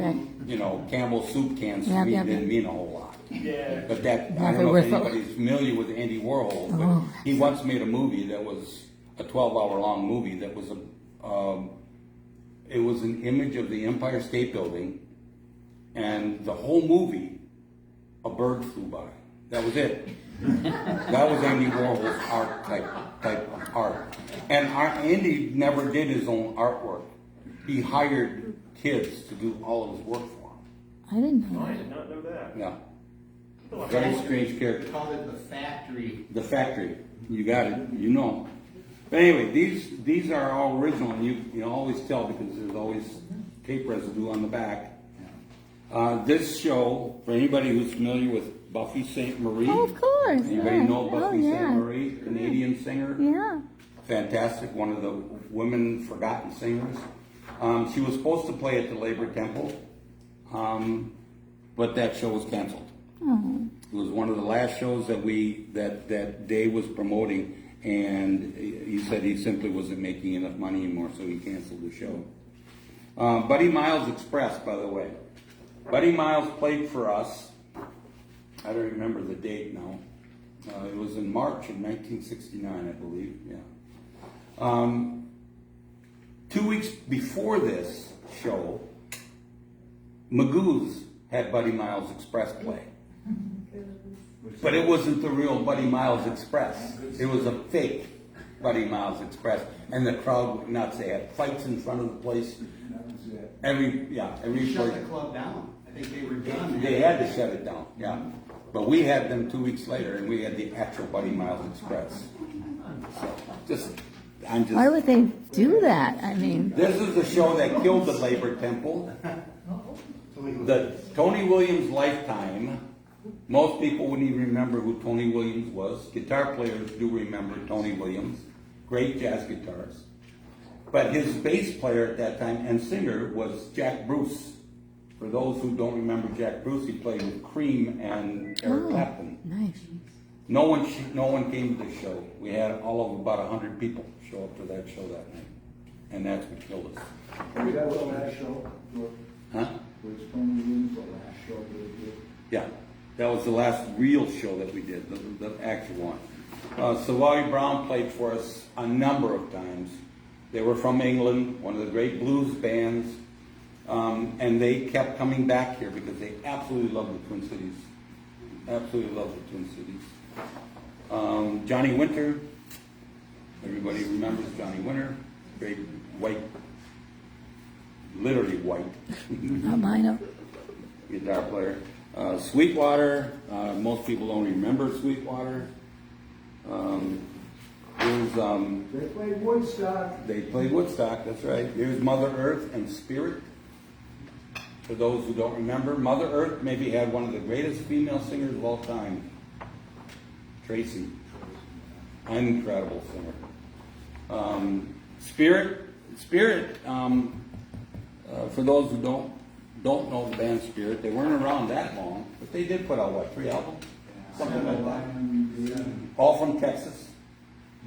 you know, Campbell's soup cans to Yeah, me yeah, didn't yeah. mean a whole lot. Yeah. But that, Yeah, I they don't know were if anybody's familiar with Andy Warhol, but Oh. he once made a movie that was a 12-hour long movie that was it was an image of the Empire State Building, and the whole movie, a bird flew by. That was it. That was Andy Warhol's art type of art. And Andy never did his own artwork. He hired kids to do all of his work for him. I didn't know I that. did not know that. Yeah. Very strange character. Called it the factory. The Factory. You got it. You know. But anyway, these are all original, and you always tell because there's always tape residue on the back. This show, for anybody who's familiar with Buffy St. Marie. Oh, of course. Anybody yeah. know Buffy Oh, St. yeah. Marie, Canadian singer? Yeah. Fantastic, one of the women forgotten singers. She was supposed to play at the Labor Temple, but that show was canceled. Oh. It was one of the last shows that Dave was promoting, and he said he simply wasn't making enough money anymore, so he canceled the show. Buddy Miles Express, by the way. Buddy Miles played for us. I don't remember the date now. It was in March of 1969, I believe. Yeah. 2 weeks before this show, Magoo's had Buddy Miles Express play. But it wasn't the real Buddy Miles Express. It was a fake Buddy Miles Express. And the crowd went nuts. They had fights in front of the place. Every Shut the club down. I think they were done. they had to shut it down, yeah. But we had them 2 weeks later, and we had the actual Buddy Miles Express. So, Why would they do that? I mean, this is the show that killed the Labor Temple. The Tony Williams lifetime. Most people wouldn't even remember who Tony Williams was. Guitar players do remember Tony Williams. Great jazz guitarist. But his bass player at that time and singer was Jack Bruce. For those who don't remember Jack Bruce, he played with Cream and Eric Clapton. nice. No one came to the show. We had all of about 100 people show up to that show that night. And that's what killed us. Was that the last show? Huh? Was Tony Williams the last show that we did? Yeah, that was the last real show that we did, the actual one. Savoy Brown played for us a number of times. They were from England, one of the great blues bands, and they kept coming back here because they absolutely loved the Twin Cities. Absolutely loved the Twin Cities. Johnny Winter, everybody remembers Johnny Winter, great white, literally white. Not mine. Guitar player. Sweetwater, most people don't remember Sweetwater. They played Woodstock. They played Woodstock, that's right. Here's Mother Earth and Spirit. For those who don't remember, Mother Earth maybe had one of the greatest female singers of all time, Tracy. Incredible singer. Spirit, for those who don't know the band Spirit, they weren't around that long, but they did put out, what, 3 albums? Something like that. All from Texas.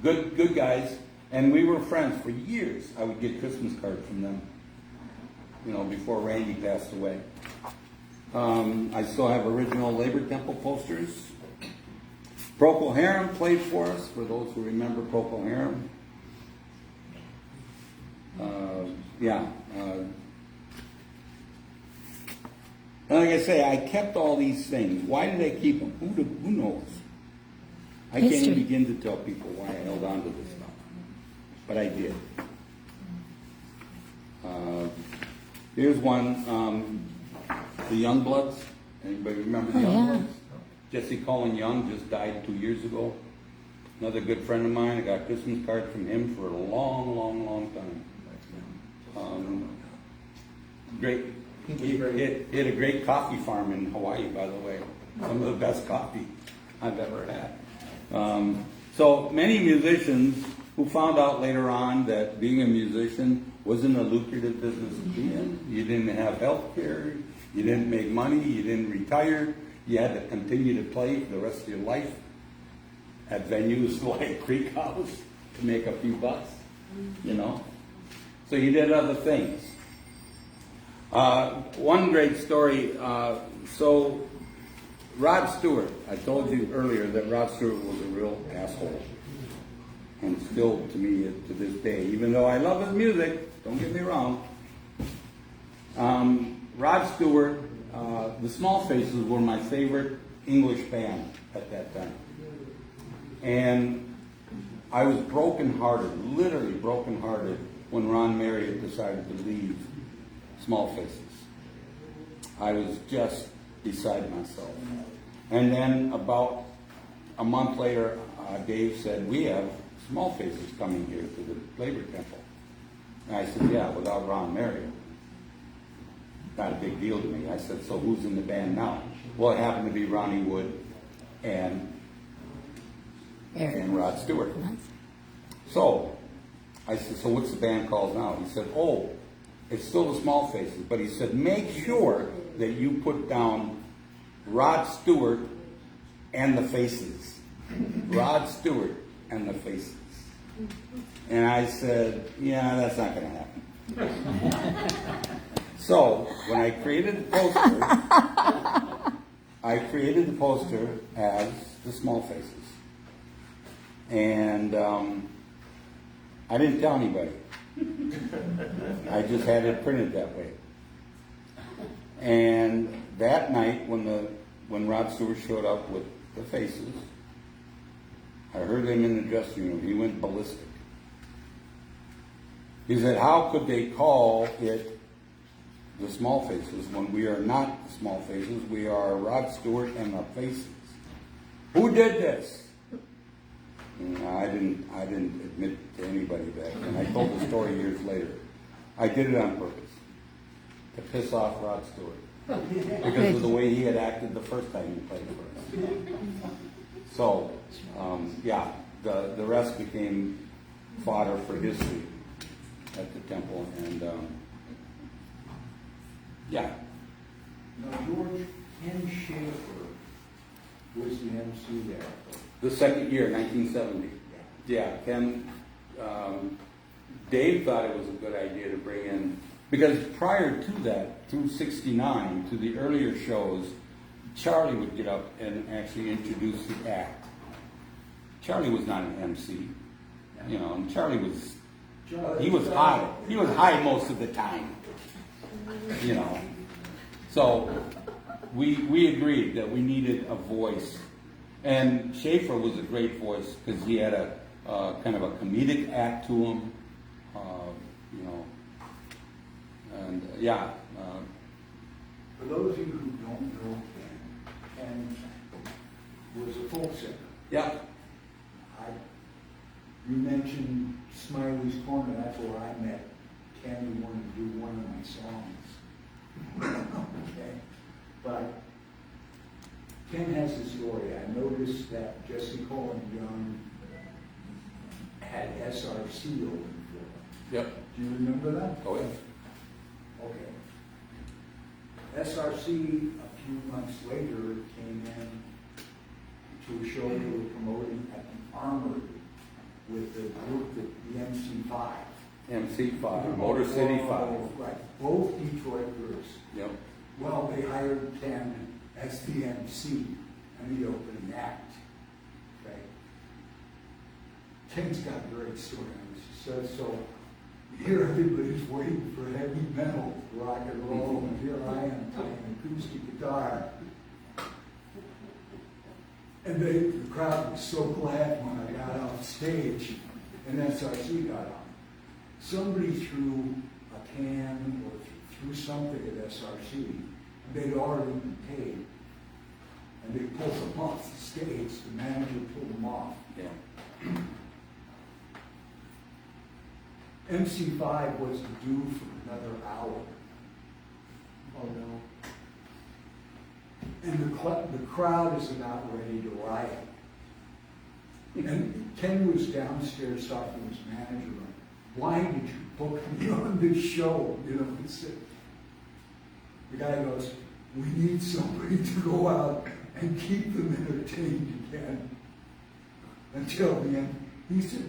Good guys. And we were friends for years. I would get Christmas cards from them, before Randy passed away. I still have original Labor Temple posters. Procol Harum played for us, for those who remember Procol Harum. Like I say, I kept all these things. Why did I keep them? Who knows? I can't History. even begin to tell people why I held on to this stuff. But I did. Here's one, the Youngbloods. Anybody remember the Oh, yeah. Youngbloods? Jesse Colin Young just died 2 years ago. Another good friend of mine. I got Christmas cards from him for a long time. Great. He had a great coffee farm in Hawaii, by the way. Some of the best coffee I've ever had. So many musicians who found out later on that being a musician wasn't a lucrative business to be in. You didn't have health care, you didn't make money, you didn't retire, you had to continue to play for the rest of your life at venues like Creek House to make a few bucks, So you did other things. One great story, so Rod Stewart, I told you earlier that Rod Stewart was a real asshole. And still to me to this day, even though I love his music, don't get me wrong. Rod Stewart, the Small Faces were my favorite English band at that time. And I was brokenhearted, literally brokenhearted, when Ron Marriott decided to leave Small Faces. I was just beside myself. And then about a month later, Dave said, we have Small Faces coming here to the Labor Temple. And I said, yeah, without Ron Marriott. Not a big deal to me. I said, so who's in the band now? Well, it happened to be Ronnie Wood and Rod Stewart. So I said, so what's the band called now? He said, oh, it's still the Small Faces. But he said, make sure that you put down Rod Stewart and the Faces. Rod Stewart and the Faces. And I said, yeah, that's not going to happen. So when I created the poster, as the Small Faces. And I didn't tell anybody. I just had it printed that way. And that night, when Rod Stewart showed up with the faces, I heard him in the dressing room. He went ballistic. He said, how could they call it the Small Faces when we are not the Small Faces? We are Rod Stewart and the Faces. Who did this? And I didn't admit to anybody that, and I told the story years later. I did it on purpose to piss off Rod Stewart because of the way he had acted the first time he played for us. So, yeah, the rest became fodder for history at the temple, and yeah. Now, George, Ken Schaefer was the MC there. The second year, 1970. Yeah, Ken, Dave thought it was a good idea to bring in, because prior to that, through 69, to the earlier shows, Charlie would get up and actually introduce the act. Charlie was not an MC, you know, and Charlie was, he was high. He was high most of the time, you know. So we agreed that we needed a voice. And Schaefer was a great voice because he had a kind of a comedic act to him, you know, and yeah. For those of you who don't know Ken was a folk singer. Yeah. You mentioned Smiley's Corner, that's where I met Ken, who wanted to do one of my songs. Okay. But Ken has a story. I noticed that Jesse Cole and Young had SRC open for them. Yep. Do you remember that? Oh yeah. Okay. SRC, a few months later, came in to a show they were promoting at the Armory with the group, the MC5. MC5, Motor City 5. Right, both Detroit groups. Yep. Well, they hired Ken as the MC and the opening act. Okay. Ken's got a great story on this. He says, so here everybody's waiting for heavy metal, rock and roll, and here I am playing acoustic guitar. And the crowd was so glad when I got off stage and SRC got on. Somebody threw a can or threw something at SRC, and they'd already been paid. And they pulled them off the stage. The manager pulled them off. Yeah. MC5 was due for another hour. Oh, no. And the crowd is about ready to riot. And Ken was downstairs talking to his manager. Why did you book me on this show? You know, the guy goes, we need somebody to go out and keep them entertained again until the end. He said,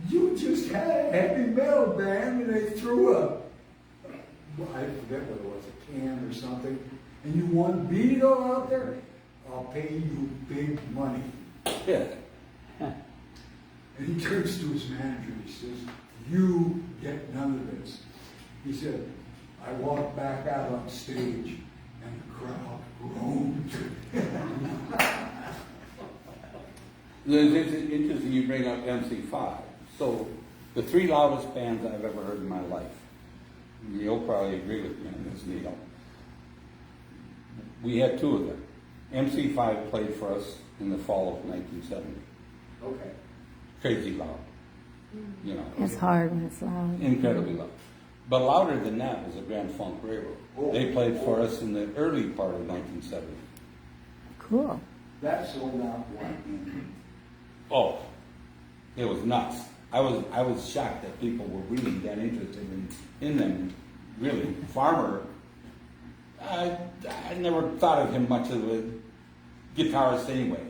you just had a heavy metal band and they threw I forget what it was, a can or something, and you want me to go out there? I'll pay you big money. Yeah. And he turns to his manager, he says, you get none of this. He said, I walked back out on stage and the crowd groaned. It's interesting you bring up MC5. So the three loudest bands I've ever heard in my life, you'll probably agree with me on this, Neil. We had two of them. MC5 played for us in the fall of 1970. Okay. Crazy loud. You know. It's hard when it's loud. Incredibly loud. But louder than that was the Grand Funk Railroad. They played for us in the early part of 1970. Cool. That sold out one. Oh, it was nuts. I was shocked that people were really that interested in them. Really, Farmer. I never thought of him much as a guitarist anyway.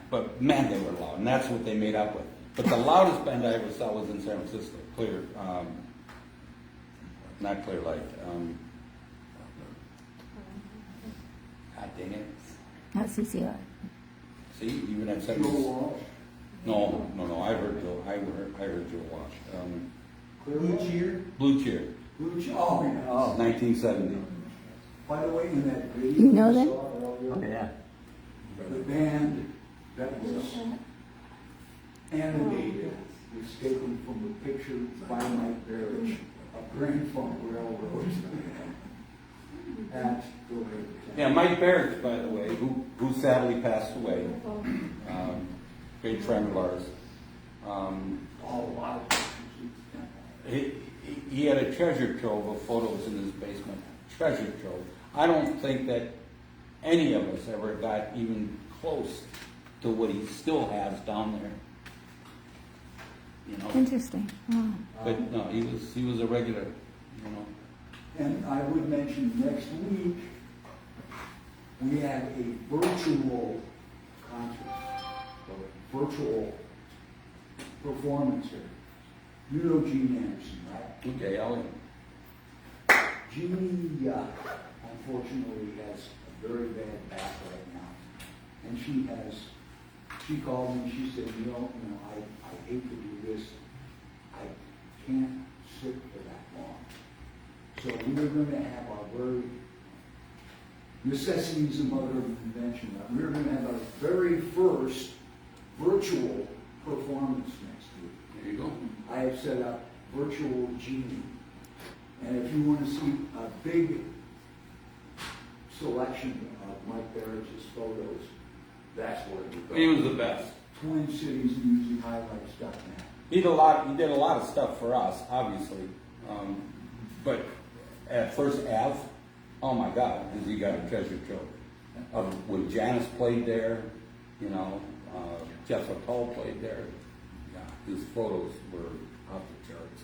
But man, they were loud, and that's what they made up with. But the loudest band I ever saw was in San Francisco. Not Clear Light. God dang it. Not CCR. See, even at 70. Joe Walsh. No. I heard Joe Walsh. Blue Cheer? Blue Cheer. Blue Cheer. Oh, yeah. 1970. By the way, in that video. You know them? saw earlier, Yeah. the band that was animated was taken from a picture by Mike Byrds of Grand Funk Railroad at the Labor Temple. Yeah, Mike Byrds, by the way, who sadly passed away, great friend of ours. A lot of pictures. He had a treasure trove of photos in his basement. Treasure trove. I don't think that any of us ever got even close to what he still has down there. You know, Interesting. Wow. but no, he was a regular. You know, And I would mention next week, we have a virtual concert, or virtual performance here. You know Jean Anderson, right? okay, I'll. Jeannie, unfortunately, has a very bad back right now. And she called me and she said, I hate to do this. I can't sit for that long. So we're going to have our very, necessity is the mother of invention. We're going to have our very first virtual performance next week. There you go. I have set up virtual Genie. And if you want to see a big selection of Mike Byrds' photos, that's where you go. He was the best. Twin Cities Music Highlights.net. He did a lot of stuff for us, obviously. But at First Ave, oh my God, has he got a treasure trove. When Janice played there, Jeff Attall played there. Yeah, his photos were off the charts.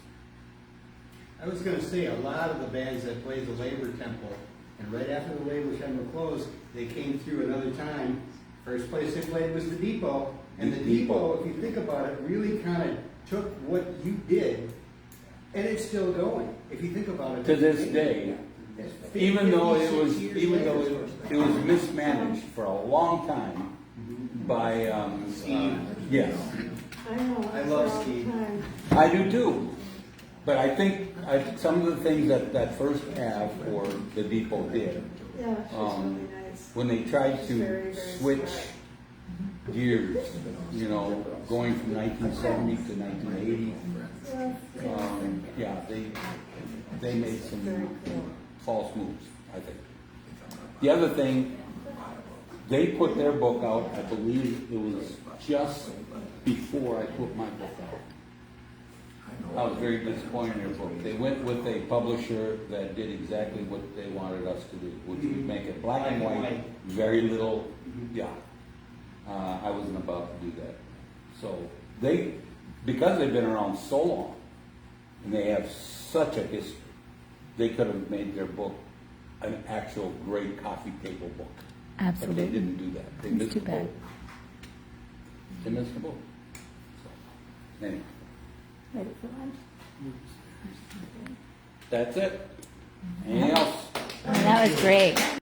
I was gonna say, a lot of the bands that played the Labor Temple, and right after the Labor Temple closed, they came through another time. First place they played was the Depot, and the Depot, if you think about it, really kind of took what you did, and it's still going. If you think about it. To this day, even though it was 56 years later. mismanaged for a long time by Steve. yes, I know. I love all the Steve. time. I do too. But I think some of the things that First Ave or the Depot did, Yeah, she's really nice. when they tried She's to very, very switch smart. gears, going from 1970 to 1980, Yeah, they made very some cool. false moves, I think. The other thing, they put their book out, I believe it was just before I put my book out. I was very disappointed in their book. They went with a publisher that did exactly what they wanted us to do, which was make it black and white, very little, yeah. I wasn't about to do that. So because they've been around so long, and they have such a history, they could have made their book an actual great coffee table book. But they Absolutely. didn't do that. They It's missed too the bad. boat. They missed the boat. So, anyway, Ready for lunch? that's it. Anything else? Oh, that was great.